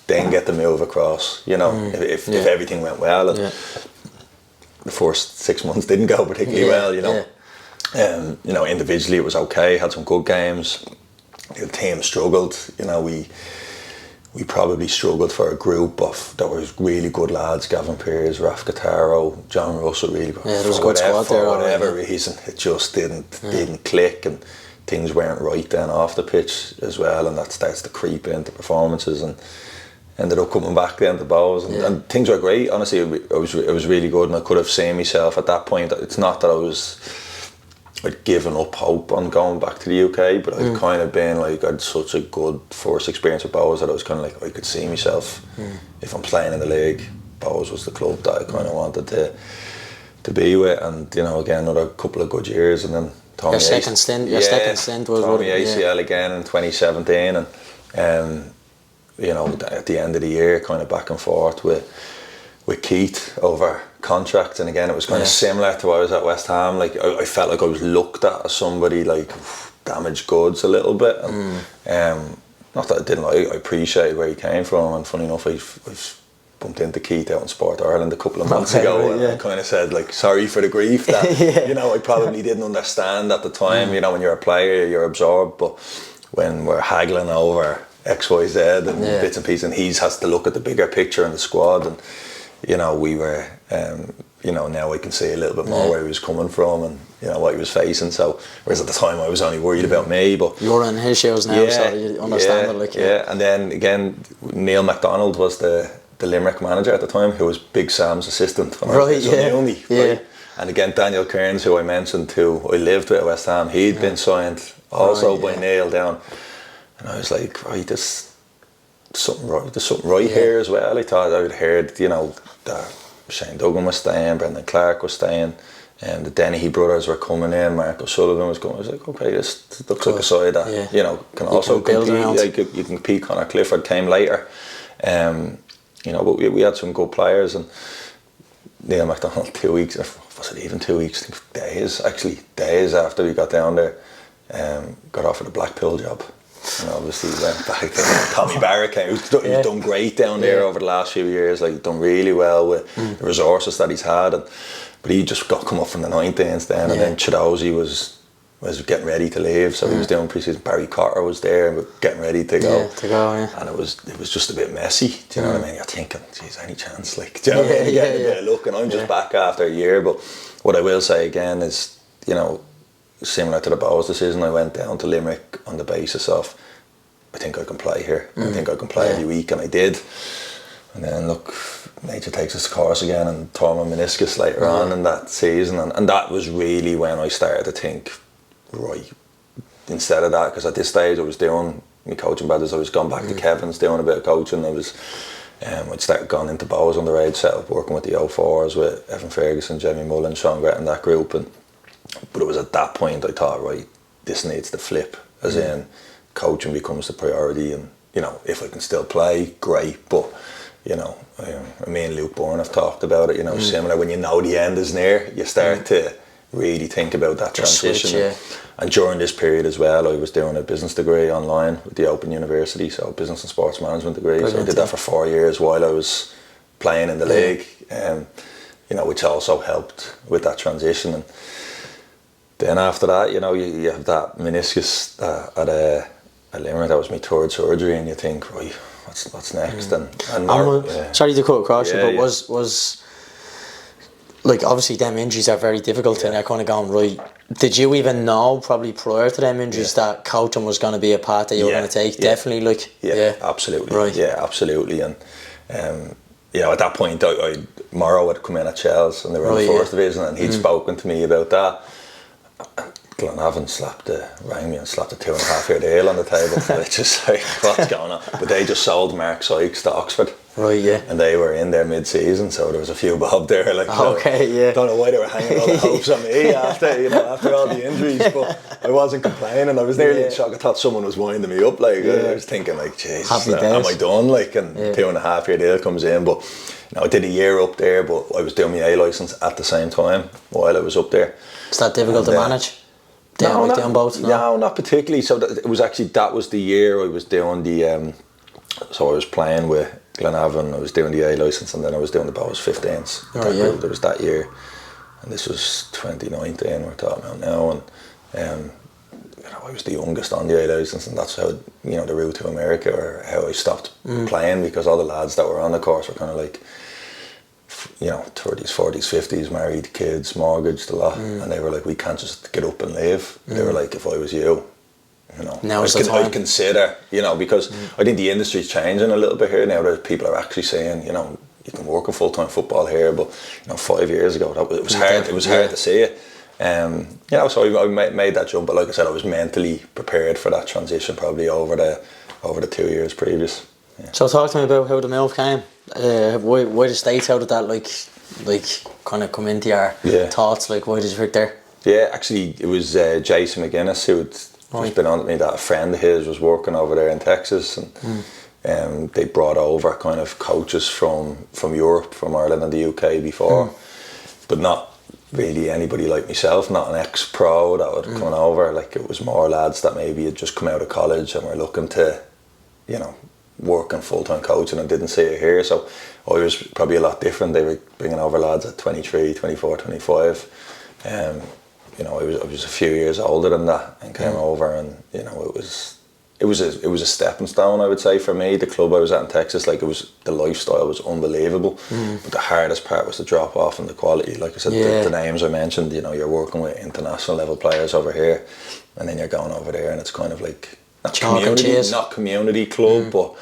Speaker 2: then get the move across, you know, if everything went well. And the first 6 months didn't go particularly well, you know. You know, individually it was okay, had some good games. The team struggled, you know, we we probably struggled for a group of that was really good lads. Gavin Pearce, Raf Gattaro, John Russell. Really,
Speaker 1: there was a good squad there.
Speaker 2: For whatever reason, it just didn't click, and things weren't right then off the pitch as well, and that starts to creep into performances, and ended up coming back then to Bows, and things were great. Honestly, it was really good, and I could have seen myself at that point. It's not that I'd given up hope on going back to the UK, but I'd kind of been like, I'd such a good first experience with Bows that I was kind of like, I could see myself if I'm playing in the league. Bows was the club that I kind of wanted to be with, and you know, again, another couple of good years, and then
Speaker 1: your second stint was
Speaker 2: Tommy ACL again in 2017, and you know, at the end of the year, kind of back and forth with Keith over contracts, and again it was kind of similar to when I was at West Ham. Like I felt like I was looked at as somebody like damaged goods a little bit, and not that I didn't. I appreciate where he came from, and funny enough, I've bumped into Keith out in Sport Ireland a couple of months ago, and I kind of said like, sorry for the grief that you know, I probably didn't understand at the time. You know, when you're a player, you're absorbed, but when we're haggling over X, Y, Z and bits and pieces, and he has to look at the bigger picture and the squad, and you know, we were you know, now I can see a little bit more where he was coming from, and you know what he was facing. So whereas at the time I was only worried about me, but
Speaker 1: you're in his shoes now, so you understand it. Like
Speaker 2: and then again, Neil MacDonald was the Limerick manager at the time, who was Big Sam's assistant when I was in uni, right? And again, Daniel Kearns, who I mentioned, who I lived with at West Ham, he'd been signed also by Neil down. And I was like, right, there's something right here as well. I thought I'd heard, you know, that Shane Duggan was staying, Brendan Clark was staying, and the Dennehy brothers were coming in, Mark O'Sullivan was going. I was like, okay, this looks like a side that, you know, can also compete. Like, you can compete. Connor Clifford came later. You know, but we had some good players, and Neil MacDonald 2 weeks, or was it even 2 weeks? Days after we got down there, got offered a Blackpool job. And obviously went back to Tommy Barrett came. He's done great down there over the last few years. Like, done really well with the resources that he's had, but he just got come up from the 19s then, and then Chidozie was getting ready to leave, so he was doing pre-season. Barry Cotter was there, but getting ready to go. And it was just a bit messy. Do you know what I mean? You're thinking, geez, any chance? Like, do you know what I mean? Getting a bit of luck, and I'm just back after a year. But what I will say again is, you know, similar to the Bows decision, I went down to Limerick on the basis of, I think I can play here. I think I can play every week, and I did. And then look, nature takes its course again, and tore my meniscus later on in that season, and that was really when I started to think, right, instead of that, because at this stage I was doing my coaching badges, I was gone back to Kevin's doing a bit of coaching. I'd started going into Bows underage setup, working with the 04s with Evan Ferguson, Jamie Mullen, Sean Grett and that group, but it was at that point I thought, right, this needs to flip, as in coaching becomes the priority, and you know, if I can still play, great, but you know, me and Luke Bourne have talked about it, you know, similar, when you know the end is near, you start to really think about that transition. Switch, and during this period as well, I was doing a business degree online with the Open University, so business and sports management degree. Brilliant. So I did that for 4 years while I was playing in the league, you know, which also helped with that transition. And then after that, you know, you have that meniscus at Limerick. That was my third surgery, and you think, right, what's next?
Speaker 1: Sorry to cut across you, but was like, obviously them injuries are very difficult, and you're kind of going, right, did you even know probably prior to them injuries that coaching was going to be a part that you were going to take? Definitely, like,
Speaker 2: absolutely,
Speaker 1: right,
Speaker 2: absolutely. And you know, at that point, Morrow had come in at Shels, and they were in the first division, and he'd spoken to me about that. Glenavon rang me and slapped a 2.5 year deal on the table. It's just like, what's going on? But they just sold Mark Sykes to Oxford.
Speaker 1: Right,
Speaker 2: and they were in there mid-season, so there was a few bob there. Like, don't know why they were hanging all the hopes on me after all the injuries, but I wasn't complaining. I was nearly in shock. I thought someone was winding me up. Like, I was thinking, like, Jesus, am I done? Like, and 2.5 year deal comes in, but you know, I did a year up there, but I was doing my A licence at the same time while I was up there.
Speaker 1: Is that difficult to manage?
Speaker 2: No, not particularly. So that was the year I was doing the. So I was playing with Glenavon, I was doing the A licence, and then I was doing the Bows 15s. There was that year, and this was 2019 we're talking about now, and I was the youngest on the A licence, and that's how, you know, the route to America, or how I stopped playing, because all the lads that were on the course were kind of like, you know, 30s, 40s, 50s, married, kids, mortgaged, a lot, and they were like, we can't just get up and leave. They were like, if I was you know, I'd consider, you know, because I think the industry's changing a little bit here now, that people are actually saying, you know, you can work in full-time football here, but, you know, 5 years ago, it was hard. It was hard to see it. You know, so I made that jump, but like I said, I was mentally prepared for that transition probably over the 2 years previous. Yeah.
Speaker 1: So talk to me about how the move came. Why the States? How did that like kind of come into your thoughts? Like, why did you pick there?
Speaker 2: Yeah, actually, it was Jason McGuinness who had just been on to me that a friend of his was working over there in Texas, and they brought over kind of coaches from Europe, from Ireland and the UK before, but not really anybody like myself, not an ex-pro that would come over. Like, it was more lads that maybe had just come out of college and were looking to, you know, work in full-time coaching and didn't see it here. So I was probably a lot different. They were bringing over lads at 23, 24, 25. You know, I was a few years older than that and came over, and, you know, it was a stepping stone, I would say, for me. The club I was at in Texas, like, the lifestyle was unbelievable, but the hardest part was the drop off and the quality. Like I said, the names I mentioned, you know, you're working with international level players over here, and then you're going over there, and it's kind of like not community club, but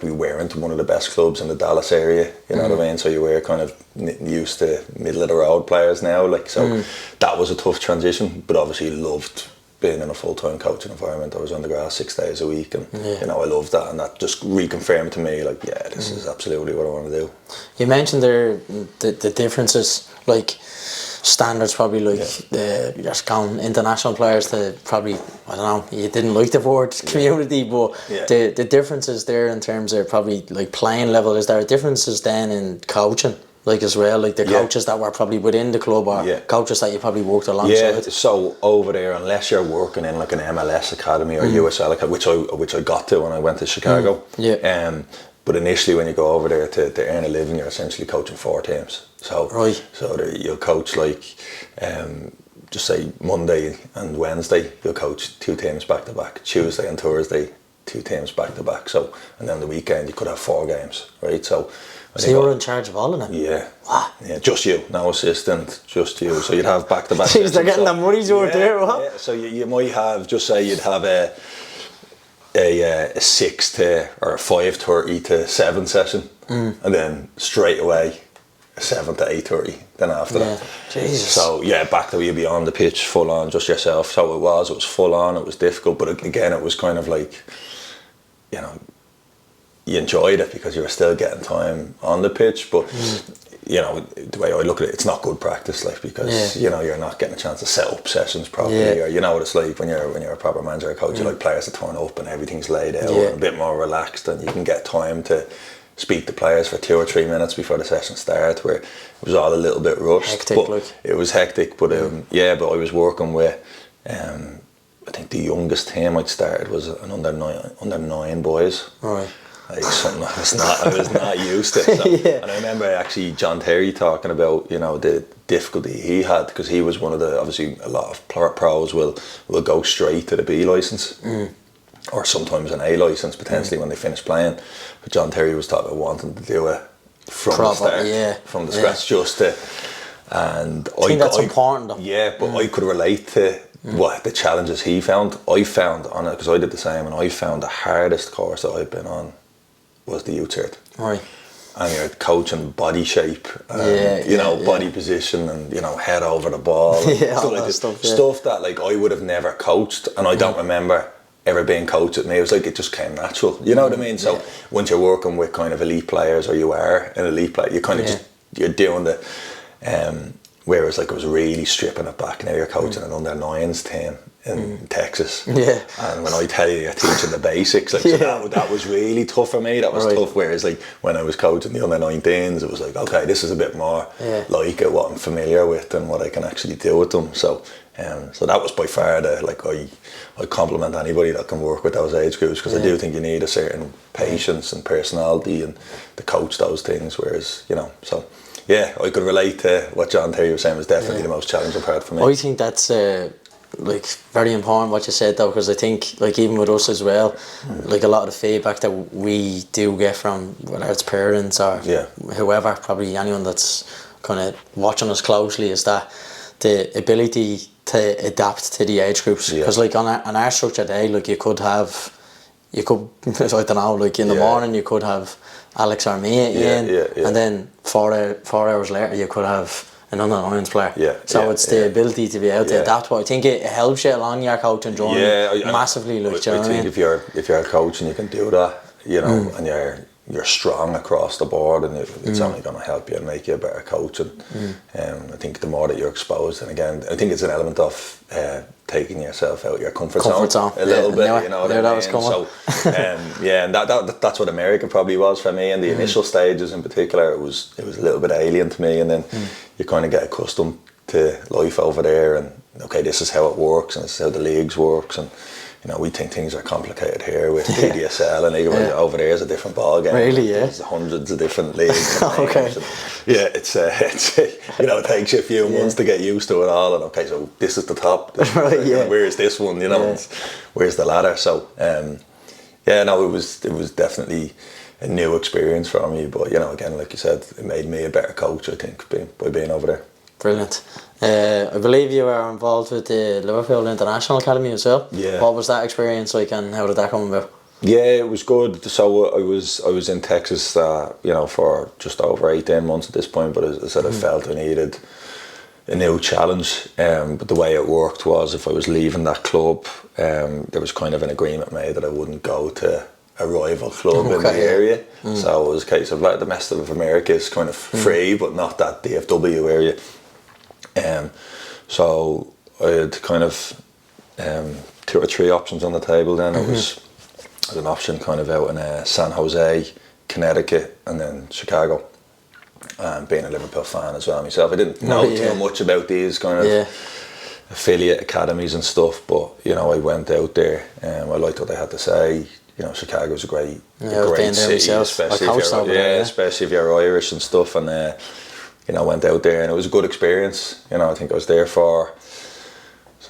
Speaker 2: we weren't one of the best clubs in the Dallas area, you know what I mean? So you were kind of used to middle of the road players now, like, so that was a tough transition, but obviously loved being in a full-time coaching environment. I was on the grass 6 days a week, and you know, I loved that, and that just reconfirmed to me, like, yeah, this is absolutely what I want to do. You
Speaker 1: mentioned there the differences, like standards, probably, like you're going international players to probably, I don't know, you didn't like the word community, but the differences there in terms of probably like playing level. Is there differences then in coaching, like, as well, like the coaches that were probably within the club, or coaches that you probably worked alongside?
Speaker 2: Yeah, so over there, unless you're working in like an MLS academy or USL academy, which I got to when I went to Chicago, but initially when you go over there to earn a living, you're essentially coaching 4 teams. So you'll coach, like, just say Monday and Wednesday, you'll coach 2 teams back to back. Tuesday and Thursday, 2 teams back to back. So, and then the weekend you could have 4 games, right? So
Speaker 1: you were in charge of all of them?
Speaker 2: Yeah. Wow. Yeah, just you, no assistant, just you. So you'd have back to back.
Speaker 1: Jeez, they're getting the money's worth there, what?
Speaker 2: Yeah. So you might have, just say you'd have a 6 to or a 5:30 to 7 session, and then straight away a 7 to 8:30. Then after that,
Speaker 1: Jesus.
Speaker 2: So back to you'd be on the pitch full on, just yourself. So it was full on. It was difficult, but again, it was kind of like, you know, you enjoyed it because you were still getting time on the pitch, but you know, the way I look at it, it's not good practice, like, because you know, you're not getting a chance to set up sessions properly, or you know what it's like when you're a proper manager or coach. You like players to turn up and everything's laid out and a bit more relaxed, and you can get time to speak to players for 2 or 3 minutes before the session starts, where it was all a little bit rushed.
Speaker 1: Hectic,
Speaker 2: but
Speaker 1: like.
Speaker 2: It was hectic, but but I was working with I think the youngest team I'd started was an under 9 boys.
Speaker 1: Right.
Speaker 2: Like, something I was not used to. So. And I remember actually John Terry talking about, you know, the difficulty he had, because he was one of the, obviously a lot of pros will go straight to the B licence, or sometimes an A licence potentially when they finish playing. But John Terry was talking about wanting to do it from the start, from the scratch, just to. And
Speaker 1: I think that's important, though.
Speaker 2: Yeah, but I could relate to what the challenges he found. I found on it, because I did the same, and I found the hardest course that I've been on was the U-Cert.
Speaker 1: Right.
Speaker 2: And you're coaching body shape, and, you know, body position, and, you know, head over the ball, and stuff like this. Stuff that, like, I would have never coached, and I don't remember ever being coached at me. It was like, it just came natural, you know what I mean? So once you're working with kind of elite players, or you are an elite player, you kind of just, you're doing the, whereas like I was really stripping it back. Now you're coaching an under 9s team in Texas, and when I tell you you're teaching the basics, like, so that was really tough for me. That was tough. Whereas like when I was coaching the under 19s, it was like, okay, this is a bit more like what I'm familiar with and what I can actually do with them. So so that was by far the, like, I compliment anybody that can work with those age groups, because I do think you need a certain patience and personality and to coach those things. Whereas, you know, so I could relate to what John Terry was saying was definitely the most challenging part for me.
Speaker 1: I think that's like very important what you said though, because I think like even with us as well, like a lot of the feedback that we do get from whether it's parents or whoever, probably anyone that's kind of watching us closely, is that the ability to adapt to the age groups. Because like on our structure day, like you could I don't know, like in the morning you could have Alex or me and then 4 hours later you could have another Lions player. So it's the ability to be able to adapt. But I think it helps you along your coaching journey massively. Like,
Speaker 2: I think if you're a coach and you can do that, you know, and you're strong across the board, and it's only going to help you and make you a better coach. And I think the more that you're exposed, and again, I think it's an element of taking yourself out of your comfort zone a little bit. You know what I mean? So and that's what America probably was for me in the initial stages. In particular, it was a little bit alien to me, and then you kind of get accustomed to life over there, and okay, this is how it works, and this is how the leagues works, and you know, we think things are complicated here with BDSL, and over there is a different ball game.
Speaker 1: Really,
Speaker 2: There's hundreds of different leagues.
Speaker 1: Okay.
Speaker 2: And it's you know, it takes you a few months to get used to it all. And okay, so this is the top. Where is this one? You know, where's the ladder? So it was definitely a new experience for me. But you know, again, like you said, it made me a better coach, I think, by being over there.
Speaker 1: Brilliant. I believe you were involved with the Liverpool International Academy as well. Yeah. What was that experience like, and how did that come about?
Speaker 2: Yeah, it was good. So I was in Texas, you know, for just over 18 months at this point. But as I said, I felt I needed a new challenge. But the way it worked was, if I was leaving that club, there was kind of an agreement made that I wouldn't go to a rival club in the area. So it was a case of like the rest of America is kind of free, but not that DFW area. So I had kind of 2 or 3 options on the table then. It was an option kind of out in San Jose, Connecticut, and then Chicago. And being a Liverpool fan as well myself, I didn't know too much about these kind of affiliate academies and stuff, but you know, I went out there and I liked what they had to say. You know, Chicago's a great city, especially if you're Irish and stuff, and you know, went out there and it was a good experience. You know, I think I was there for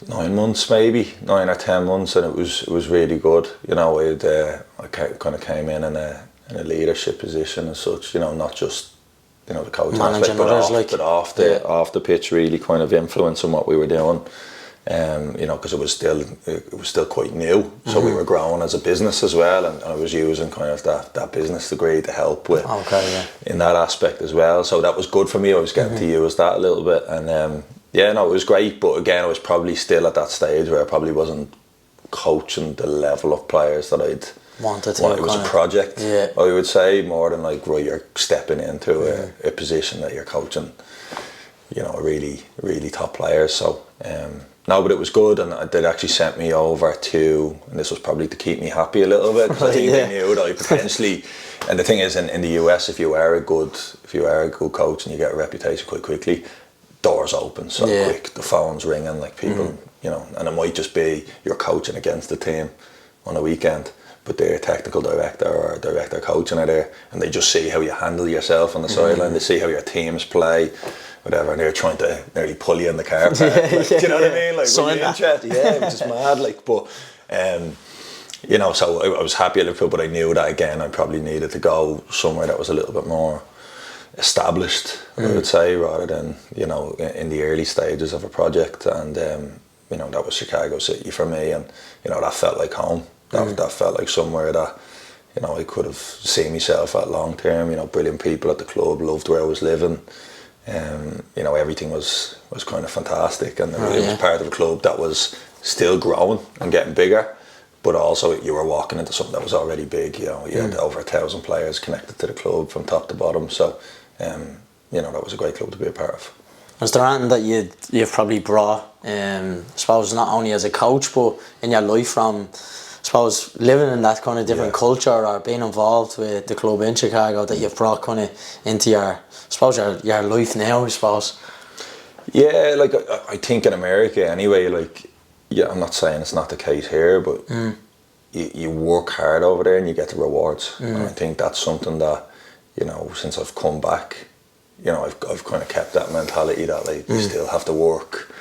Speaker 2: 9 months, maybe 9 or 10 months, and it was really good. You know, I kind of came in a leadership position as such. You know, not just, you know, the coaching aspect, but off the pitch, really kind of influencing what we were doing. You know, because it was still quite new, so we were growing as a business as well, and I was using kind of that business degree to help with in that aspect as well. So that was good for me. I was getting to use that a little bit, and it was great. But again, I was probably still at that stage where I probably wasn't coaching the level of players that I'd wanted to. It was a project, I would say, more than like, right, you're stepping into a position that you're coaching, you know, really, really top players. So no, but it was good, and they actually sent me over to, and this was probably to keep me happy a little bit, because I think they knew that I potentially, and the thing is, in the US, if you are a good coach and you get a reputation quite quickly, doors open so quick, the phone's ringing, like people, you know, and it might just be you're coaching against the team on a weekend, but their technical director or director coaching are there, and they just see how you handle yourself on the sideline, they see how your teams play, whatever, and they're trying to nearly pull you in the car park. Do you know what I mean? Like, really interested, which is mad. Like, but you know, so I was happy at Liverpool, but I knew that again, I probably needed to go somewhere that was a little bit more established, I would say, rather than, you know, in the early stages of a project. And you know, that was Chicago City for me, and you know, that felt like home. That felt like somewhere that, you know, I could have seen myself at long term. You know, brilliant people at the club, loved where I was living. You know, everything was kind of fantastic, and it was part of a club that was still growing and getting bigger, but also you were walking into something that was already big. You know, you had over 1,000 players connected to the club from top to bottom, so you know, that was a great club to be a part of.
Speaker 1: Was there anything that you've probably brought, I suppose, not only as a coach, but in your life from, I suppose, living in that kind of different culture, or being involved with the club in Chicago, that you've brought kind of into your life now, I suppose?
Speaker 2: Yeah, like I think in America anyway, like, yeah, I'm not saying it's not the case here, but you work hard over there and you get the rewards. And I think that's something that, you know, since I've come back, you know, I've kind of kept that mentality that, like, you still have to work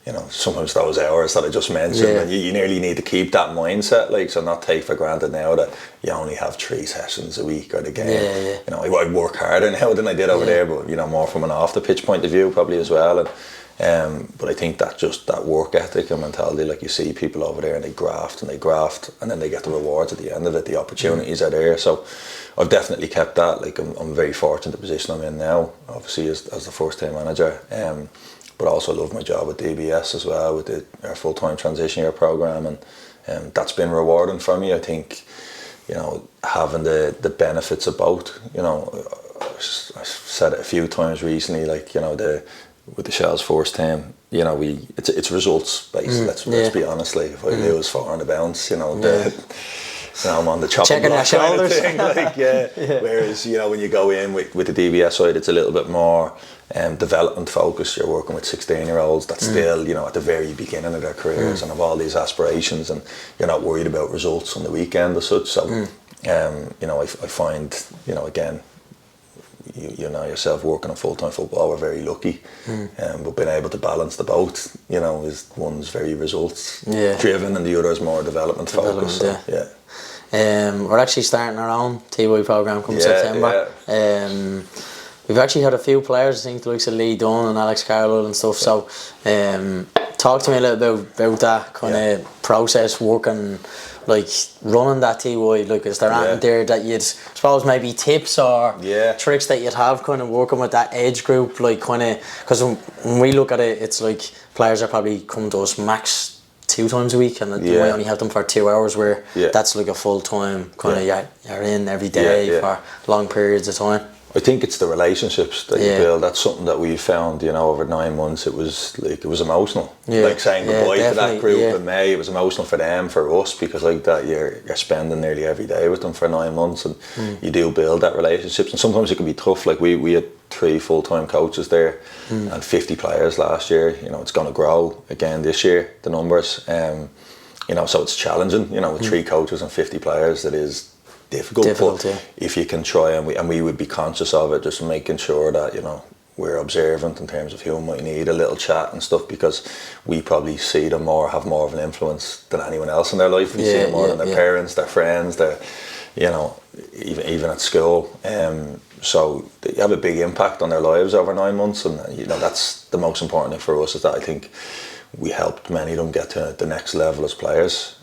Speaker 2: you know, sometimes those hours that I just mentioned, and you nearly need to keep that mindset, like, so not take for granted now that you only have 3 sessions a week or the game. You know, I work harder now than I did over there, but, you know, more from an off the pitch point of view probably as well. And but I think that just that work ethic and mentality, like, you see people over there and they graft and then they get the rewards at the end of it. The opportunities are there. So I've definitely kept that. Like, I'm very fortunate in the position I'm in now, obviously as the first team manager. But I also love my job at DBS as well, with our full-time transition year programme, and that's been rewarding for me. I think, you know, having the benefits of both, you know, I've said it a few times recently, like, you know, with the Shels first team, you know, it's results based. Let's be honest. Like, if I lose 4 on the bounce, you know, I'm on the chopping block kind of thing. Like, Whereas, you know, when you go in with the DBS side, it's a little bit more development focused. You're working with 16-year-olds that still, you know, at the very beginning of their careers and have all these aspirations, and you're not worried about results on the weekend as such. So, you know, I find, you know, again, you know yourself, working on full-time football, we're very lucky, but being able to balance the both, you know, is one's very results driven and the other is more development focused. So,
Speaker 1: we're actually starting our own TY programme come September. We've actually had a few players, I think the likes of Lee Dunn and Alex Carlisle and stuff. So talk to me a little bit about that kind of process, working, like, running that TY. Like, is there anything there that you'd, I suppose, maybe tips or tricks that you'd have kind of working with that age group, like, kind of, because when we look at it, it's like players are probably coming to us max 2 times a week, and we only have them for 2 hours, where that's like a full time kind of you're in every day for long periods of time.
Speaker 2: I think it's the relationships that you build. That's something that we found, you know, over 9 months. It was emotional. Like saying goodbye to that group in May. It was emotional for them, for us, because like that you're spending nearly every day with them for 9 months, and you do build that relationships. And sometimes it can be tough. Like we had 3 full-time coaches there and 50 players last year. You know, it's going to grow again this year, the numbers. You know, so it's challenging. You know, with 3 coaches and 50 players, that is difficult, but if you can try, and we would be conscious of it, just making sure that, you know, we're observant in terms of who might need a little chat and stuff, because we probably see them more, have more of an influence than anyone else in their life. We see them more than their parents, their friends, their, you know, even at school. So you have a big impact on their lives over 9 months, and, you know, that's the most important thing for us, is that I think we helped many of them get to the next level as players.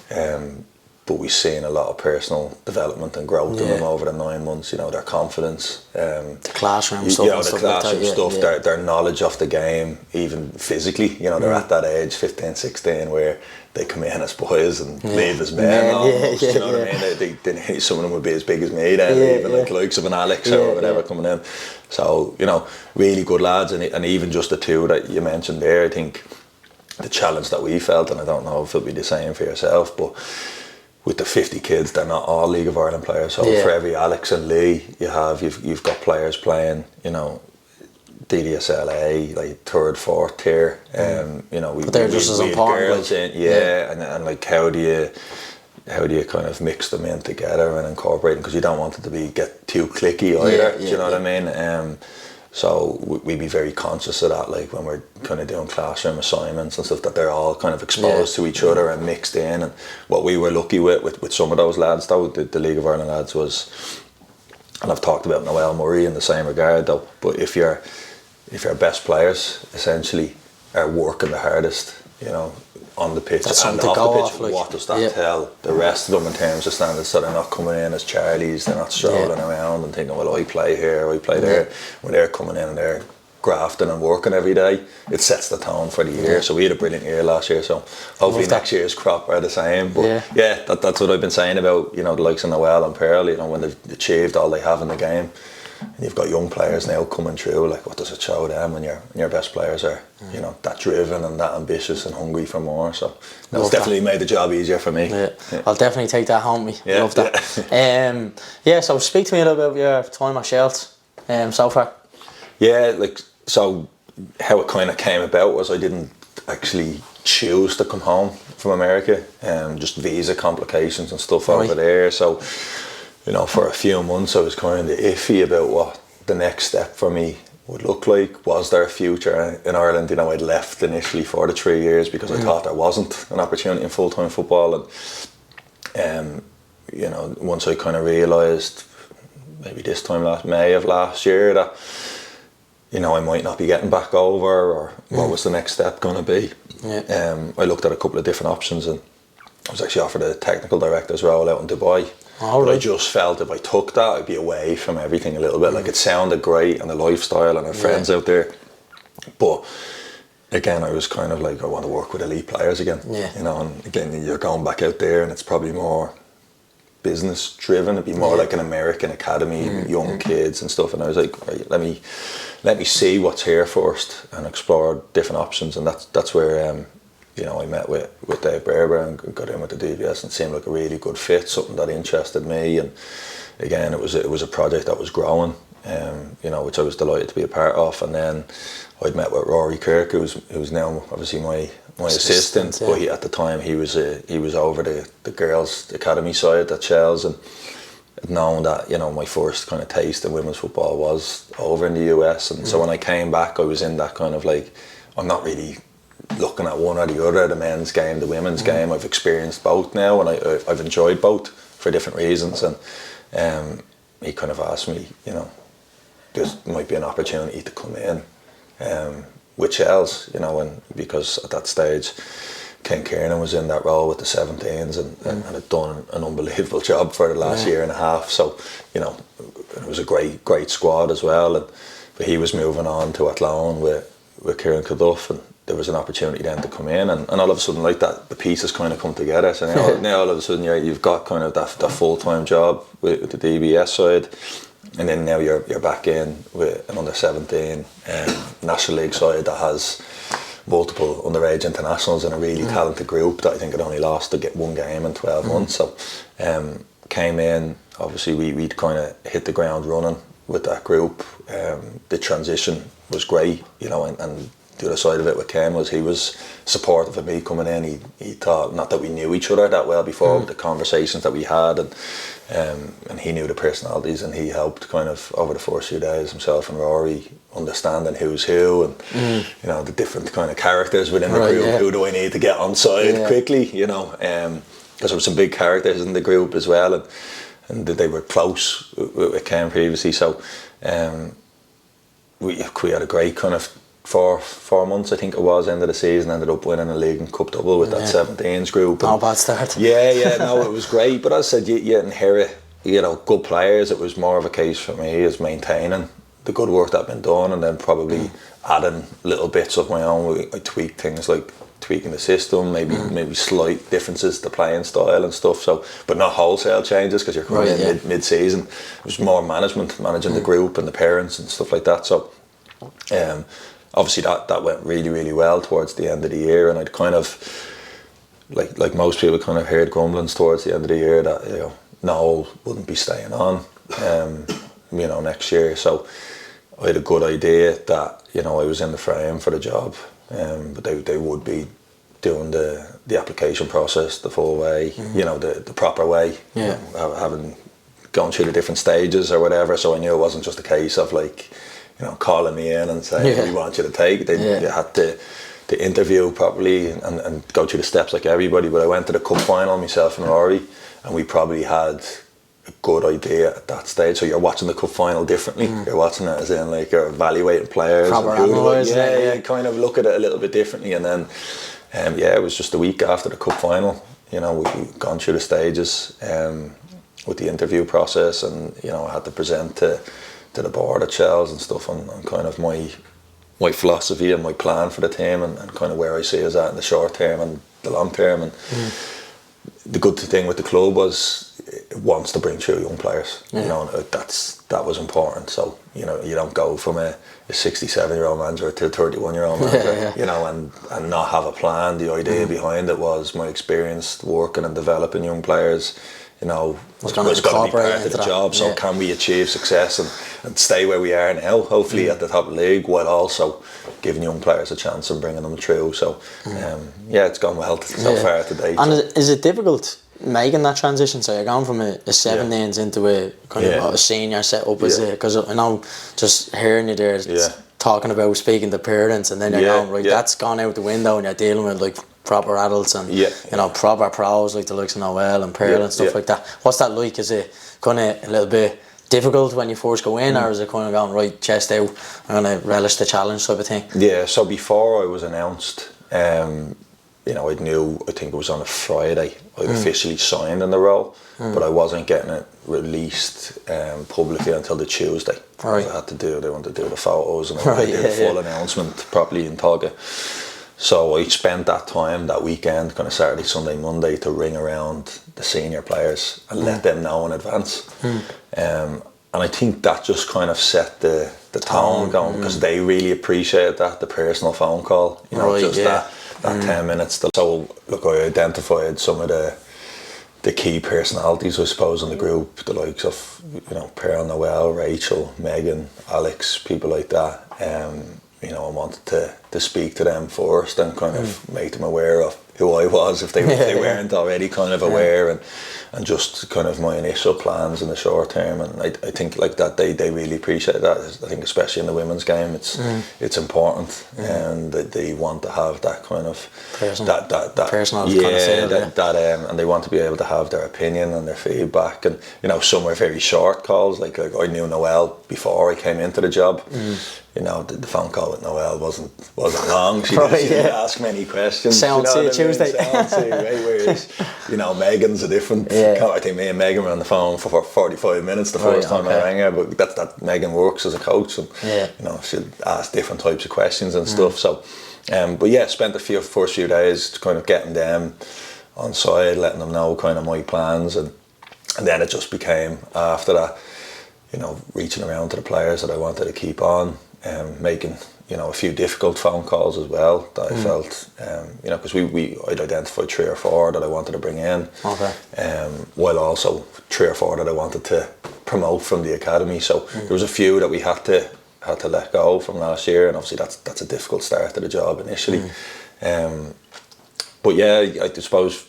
Speaker 2: But we've seen a lot of personal development and growth in them over the 9 months. You know, their confidence,
Speaker 1: the classroom stuff,
Speaker 2: their knowledge of the game, even physically. You know, they're at that age, 15, 16, where they come in as boys and leave as men. Almost, you know what I mean? They some of them would be as big as me then, even like the likes of an Alex or whatever coming in. So, you know, really good lads, and even just the 2 that you mentioned there, I think the challenge that we felt, and I don't know if it'll be the same for yourself, but with the 50 kids, they're not all League of Ireland players. So for every Alex and Lee you've got players playing, you know, DDSLA, like 3rd, 4th tier. You know,
Speaker 1: but they're just as important.
Speaker 2: Girls in, and like how do you kind of mix them in together and incorporate them, because you don't want it to get too cliquey either. Do you know what I mean? So we'd be very conscious of that, like when we're kind of doing classroom assignments and stuff, that they're all kind of exposed to each other and mixed in. And what we were lucky with some of those lads, though, the League of Ireland lads, was, and I've talked about Noel Murray in the same regard, though, but if your best players essentially are working the hardest, you know, on the pitch and off the pitch, what does that tell the rest of them in terms of standards? So they're not coming in as Charlies, they're not strolling around and thinking, well, I play here, I play there. When they're coming in and they're grafting and working every day, it sets the tone for the year. So we had a brilliant year last year, so hopefully next year's crop are the same. But that's what I've been saying about, you know, the likes of Noel and Pearl, you know, when they've achieved all they have in the game. And you've got young players now coming through, like, what does it show them when your best players are, you know, that driven and that ambitious and hungry for more? So that's definitely made the job easier for me.
Speaker 1: I'll definitely take that home with me. Love that. So speak to me a little bit about your time at Shels so far.
Speaker 2: Like, so how it kind of came about was I didn't actually choose to come home from America, just visa complications and stuff over there. So, you know, for a few months I was kind of iffy about what the next step for me would look like. Was there a future in Ireland? You know, I'd left initially for the 3 years because I thought there wasn't an opportunity in full-time football, and you know, once I kind of realised maybe this time May of last year that, you know, I might not be getting back over, or what was the next step going to be. I looked at a couple of different options, and I was actually offered a technical director's role out in Dubai. But I just felt if I took that, I'd be away from everything a little bit. Like, it sounded great, and the lifestyle, and our friends out there. But again, I was kind of like, I want to work with elite players again. You know, and again, you're going back out there, and it's probably more business driven. It'd be more like an American academy, young kids and stuff. And I was like, right, let me see what's here first and explore different options. And that's where you know, I met with Dave Berber and got in with the DBS, and it seemed like a really good fit, something that interested me. And again, it was a project that was growing, you know, which I was delighted to be a part of. And then I'd met with Rory Kirk, who's now obviously my assistant, but at the time he was over the girls' academy side at Shels, and known that, you know, my first kind of taste in women's football was over in the US. And so when I came back, I was in that kind of like, I'm not really looking at one or the other, the men's game, the women's game. I've experienced both now, and I've enjoyed both for different reasons. And he kind of asked me, you know, there might be an opportunity to come in with Shels, you know, and because at that stage Ken Kiernan was in that role with the 17s and had done an unbelievable job for the last year and a half. So, you know, it was a great squad as well. But he was moving on to Athlone with Kieran Caduff, and there was an opportunity then to come in, and all of a sudden, like that, the pieces kind of come together. So now all of a sudden you've got kind of that full-time job with the DBS side, and then now you're back in with an under-17 National League side that has multiple underage internationals and a really talented group that I think had only lost to get one game in 12 months. So came in, obviously we'd kind of hit the ground running with that group. The transition was great, you know, and the other side of it with Ken was he was supportive of me coming in. He thought, not that we knew each other that well before, but the conversations that we had, and he knew the personalities, and he helped kind of over the first few days, himself and Rory, understanding who's who, and you know, the different kind of characters within the group. Who do I need to get on side quickly, you know, because there were some big characters in the group as well, and they were close with Ken previously. So we had a great kind of 4 months, I think it was, end of the season. Ended up winning a league and cup double with that 17s group.
Speaker 1: Not a bad start.
Speaker 2: No, it was great. But as I said, you inherit, you know, good players. It was more of a case for me as maintaining the good work that had been done, and then probably adding little bits of my own. I tweaked things like tweaking the system, maybe slight differences to playing style and stuff. So, but not wholesale changes, because you're coming in mid-season. It was more managing the group and the parents and stuff like that. So, obviously that went really, really well towards the end of the year, and I'd kind of, like most people, kind of heard grumblings towards the end of the year that, you know, Noel wouldn't be staying on, you know, next year. So I had a good idea that, you know, I was in the frame for the job, but they would be doing the application process the full way, you know, the proper way, you know, having gone through the different stages or whatever. So I knew it wasn't just a case of like, you know, calling me in and saying, we want you to take it. They had to interview properly and go through the steps like everybody. But I went to the cup final, myself and Rory, and we probably had a good idea at that stage. So you're watching the cup final differently. You're watching it as in like you're evaluating players.
Speaker 1: Proper analyse,
Speaker 2: you kind of look at it a little bit differently. And then, it was just a week after the cup final. You know, we'd gone through the stages with the interview process, and, you know, I had to present to the board at Shels and stuff on kind of my philosophy and my plan for the team, and kind of where I see us at in the short term and the long term. And the good thing with the club was it wants to bring through young players. You know, that was important. So, you know, you don't go from a 67-year-old manager to a 31-year-old manager, you know, and not have a plan. The idea behind it was my experience working and developing young players, you know, was going to be part of the job. So can we achieve success and stay where we are now, hopefully at the top of the league, while also giving young players a chance and bringing them through. So it's gone well so far to date.
Speaker 1: And is it difficult making that transition? So you're going from a 17s into a kind of a senior setup, is it? Because I know just hearing you there, talking about speaking to parents, and then you're going, right, that's gone out the window, and you're dealing with like proper adults and you know, proper pros like the likes of Noel and Pearl and stuff like that. What's that like? Is it kind of a little bit difficult when you first go in, or is it kind of going, right, chest out, I'm going to relish the challenge type of thing?
Speaker 2: Yeah, so before I was announced, you know, I think it was on a Friday, I'd officially signed in the role, but I wasn't getting it released publicly until the Tuesday. Right. They wanted to do the photos, and I did a full announcement properly in Togga. So I spent that time, that weekend, kind of Saturday, Sunday, Monday, to ring around the senior players and let them know in advance. And I think that just kind of set the tone going, because they really appreciated that, the personal phone call, you know, that 10 minutes. So look, I identified some of the key personalities, I suppose, in the group, the likes of, you know, Pearl, Noel, Rachel, Megan, Alex, people like that. You know, I wanted to speak to them first and kind of make them aware of who I was, if they weren't already kind of aware, and just kind of my initial plans in the short term. And I think like that they really appreciate that. I think especially in the women's game, it's important, and that they want to have that kind of personal and they want to be able to have their opinion and their feedback. And you know, some are very short calls. Like I knew Noel before I came into the job. You know, the phone call with Noel wasn't long. She didn't ask many questions.
Speaker 1: Sounds to you Tuesday.
Speaker 2: Whereas, you know, Megan's a different. I think me and Megan were on the phone for 45 minutes the first time I rang her. But that Megan works as a coach, and you know, she'll ask different types of questions and stuff. So, but yeah, spent the first few days kind of getting them on side, letting them know kind of my plans, and then it just became after that, you know, reaching around to the players that I wanted to keep on. Making, you know, a few difficult phone calls as well that I felt, you know, because I'd identified 3 or 4 that I wanted to bring in, while also 3 or 4 that I wanted to promote from the academy. So there was a few that we had to let go from last year, and obviously that's a difficult start to the job initially. But yeah, I suppose,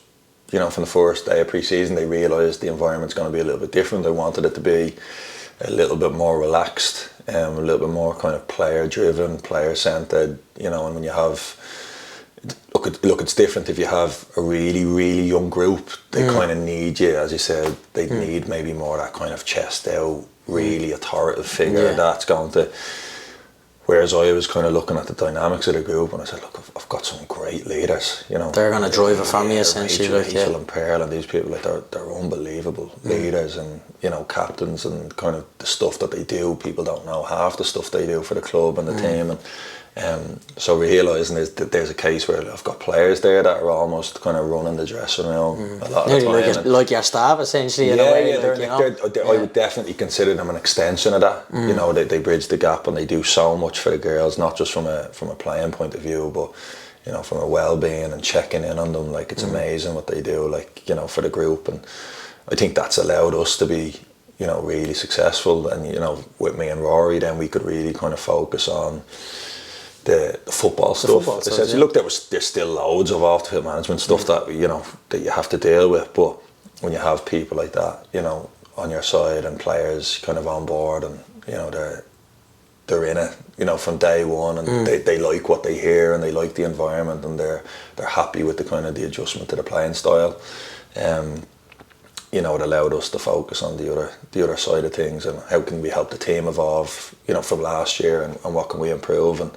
Speaker 2: you know, from the first day of pre-season, they realised the environment's going to be a little bit different. They wanted it to be a little bit more relaxed, a little bit more kind of player-driven, player-centred, you know. And when you have, look, it's different if you have a really, really young group. They kind of need you, as you said, they need maybe more that kind of chest-out, really authoritative figure that's going to. Whereas I was kind of looking at the dynamics of the group, and I said, look, I've got some great leaders, you know.
Speaker 1: They're going to drive it from you, essentially.
Speaker 2: Rachel and Pearl and these people, like they're unbelievable leaders, and, you know, captains, and kind of the stuff that they do. People don't know half the stuff they do for the club and the team. And so realising that there's a case where I've got players there that are almost kind of running the dressing room a lot of the time.
Speaker 1: Like your staff, essentially, in a way.
Speaker 2: I would definitely consider them an extension of that. You know, they bridge the gap, and they do so much for the girls, not just from a playing point of view, but, you know, from a well-being and checking in on them. Like, it's amazing what they do, like, you know, for the group. And I think that's allowed us to be, you know, really successful. And, you know, with me and Rory, then we could really kind of focus on the football stuff. Look, there's still loads of off-the-field management stuff that, you know, that you have to deal with, but when you have people like that, you know, on your side, and players kind of on board, and, you know, they're in it, you know, from day one, and they like what they hear, and they like the environment, and they're happy with the kind of the adjustment to the playing style. You know, it allowed us to focus on the other side of things, and how can we help the team evolve, you know, from last year, and what can we improve. And,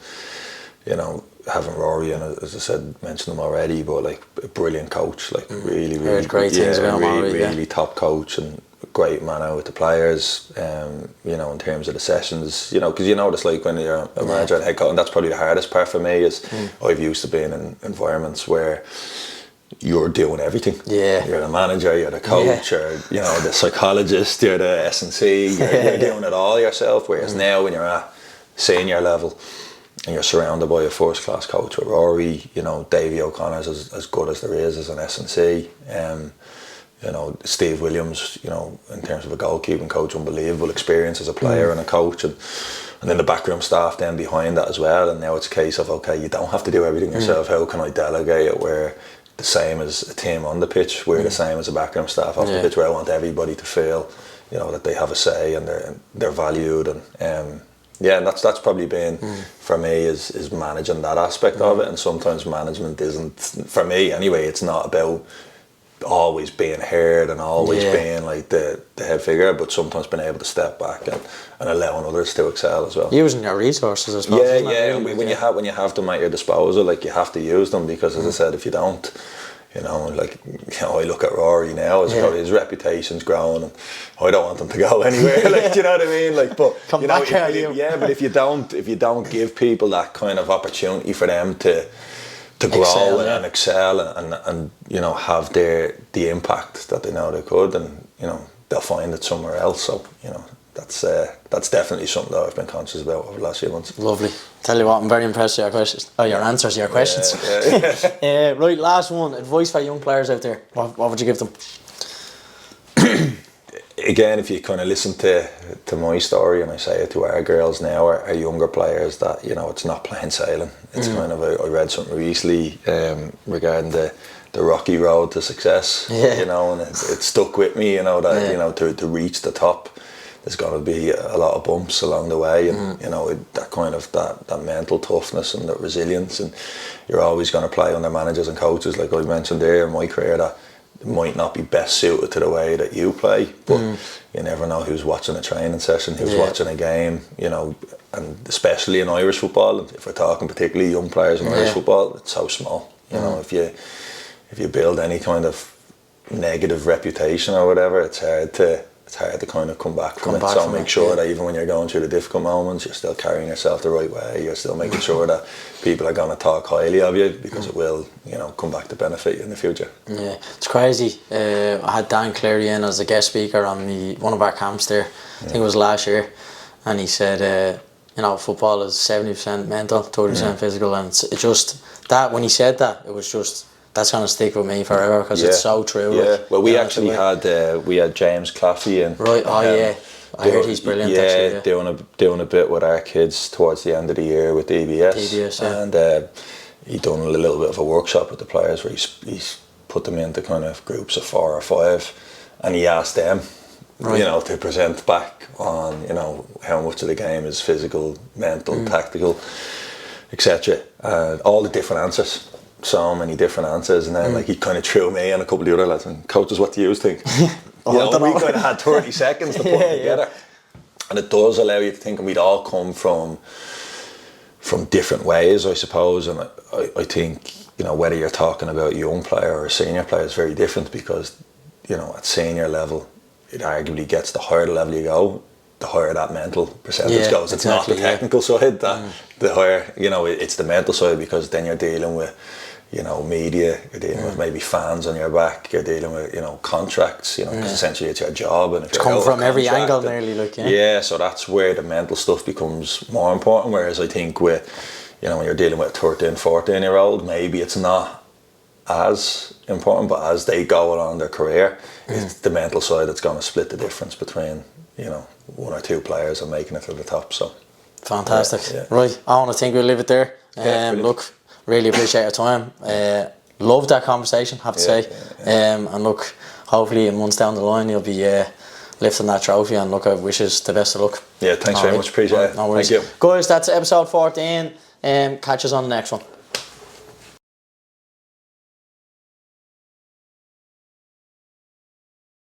Speaker 2: you know, having Rory, and as I said, mentioned him already, but like a brilliant coach, like really
Speaker 1: great things about Rory,
Speaker 2: really top coach, and a great man out with the players. You know, in terms of the sessions, you know, because you know what it's like when you're a manager and head coach, and that's probably the hardest part for me. Is I've used to being in environments where you're doing everything. You're the manager, you're the coach, or, you know, the psychologist, you're the S&C, you're doing it all yourself. Whereas now, when you're at senior level and you're surrounded by a first class coach with Rory, you know, Davy O'Connor's as good as there is as an S&C. You know, Steve Williams, you know, in terms of a goalkeeping coach, unbelievable experience as a player and a coach, and then the backroom staff then behind that as well. And now it's a case of, okay, you don't have to do everything yourself. How can I delegate it where the same as a team on the pitch. We're the same as a backroom staff off the pitch, where I want everybody to feel, you know, that they have a say and they're valued. And and that's probably been for me is managing that aspect of it. And sometimes management isn't, for me anyway, it's not about always being heard and always being like the head figure, but sometimes being able to step back and allowing others to excel as well.
Speaker 1: Using your resources, I suppose.
Speaker 2: Really? When you have them at your disposal, like, you have to use them, because as I said, if you don't, you know, like, you know, I look at Rory now, his reputation's growing, and I don't want him to go anywhere. Like, do you know what I mean? Like, but
Speaker 1: come back,
Speaker 2: but if you don't give people that kind of opportunity for them to grow and excel and you know, have the impact that they know they could, and you know, they'll find it somewhere else. So, you know, that's definitely something that I've been conscious about over the last few months.
Speaker 1: Lovely. Tell you what, I'm very impressed with your questions. Your answers to your questions. Right, last one. Advice for young players out there. What would you give them?
Speaker 2: Again, if you kind of listen to my story, and I say it to our girls now, our younger players, that, you know, it's not plain sailing. It's kind of, I read something recently regarding the rocky road to success, you know, and it stuck with me, you know, that you know, to reach the top, there's going to be a lot of bumps along the way, and you know, that kind of that mental toughness and that resilience, and you're always going to play under managers and coaches, like I mentioned there in my career, that might not be best suited to the way that you play, but you never know who's watching a training session, who's watching a game, you know, and especially in Irish football, if we're talking particularly young players in Irish football, it's so small, you know, if you build any kind of negative reputation or whatever, it's hard to kind of come back from it. So make sure that even when you're going through the difficult moments, you're still carrying yourself the right way. You're still making sure that people are going to talk highly of you, because it will, you know, come back to benefit you in the future. Yeah,
Speaker 1: it's crazy. I had Dan Cleary in as a guest speaker on one of our camps there. I think it was last year, and he said, you know, football is 70% mental, 30% physical, and it's just that. When he said that, it was just, that's going to stick with me forever, because it's so true.
Speaker 2: Yeah, like, well, we actually had James Claffey in.
Speaker 1: Right, I heard he's brilliant.
Speaker 2: Yeah,
Speaker 1: actually,
Speaker 2: doing a bit with our kids towards the end of the year with DBS. And he done a little bit of a workshop with the players, where he's put them into kind of groups of 4 or 5, and he asked them, you know, to present back on, you know, how much of the game is physical, mental, tactical, etc. All the different answers. So many different answers, and then like, he kind of threw me and a couple of the other lads, and coaches, what do you think? You know, we kind of had 30 seconds to put it together, and it does allow you to think, and we'd all come from different ways, I suppose. And I think, you know, whether you're talking about a young player or a senior player is very different, because, you know, at senior level, it arguably gets, the higher the level you go, the higher that mental percentage goes. It's not the technical side, that the higher, you know, it's the mental side, because then you're dealing with, you know, media, you're dealing with maybe fans on your back, you're dealing with, you know, contracts, you know, because essentially it's your job, and if
Speaker 1: it's come from every angle nearly, like,
Speaker 2: so that's where the mental stuff becomes more important. Whereas I think with, you know, when you're dealing with a 13, 14-year-old, maybe it's not as important, but as they go along their career, it's the mental side that's going to split the difference between, you know, 1 or 2 players and making it to the top. So fantastic.
Speaker 1: Right, I want to think we'll leave it there. Look, really appreciate your time. Loved that conversation, have to say. And look, hopefully in months down the line you'll be lifting that trophy, and look, I wish you the best of luck.
Speaker 2: Yeah, thanks very much, appreciate it.
Speaker 1: No worries.
Speaker 2: Thank you.
Speaker 1: Guys, that's episode 14. Catch us on the next one.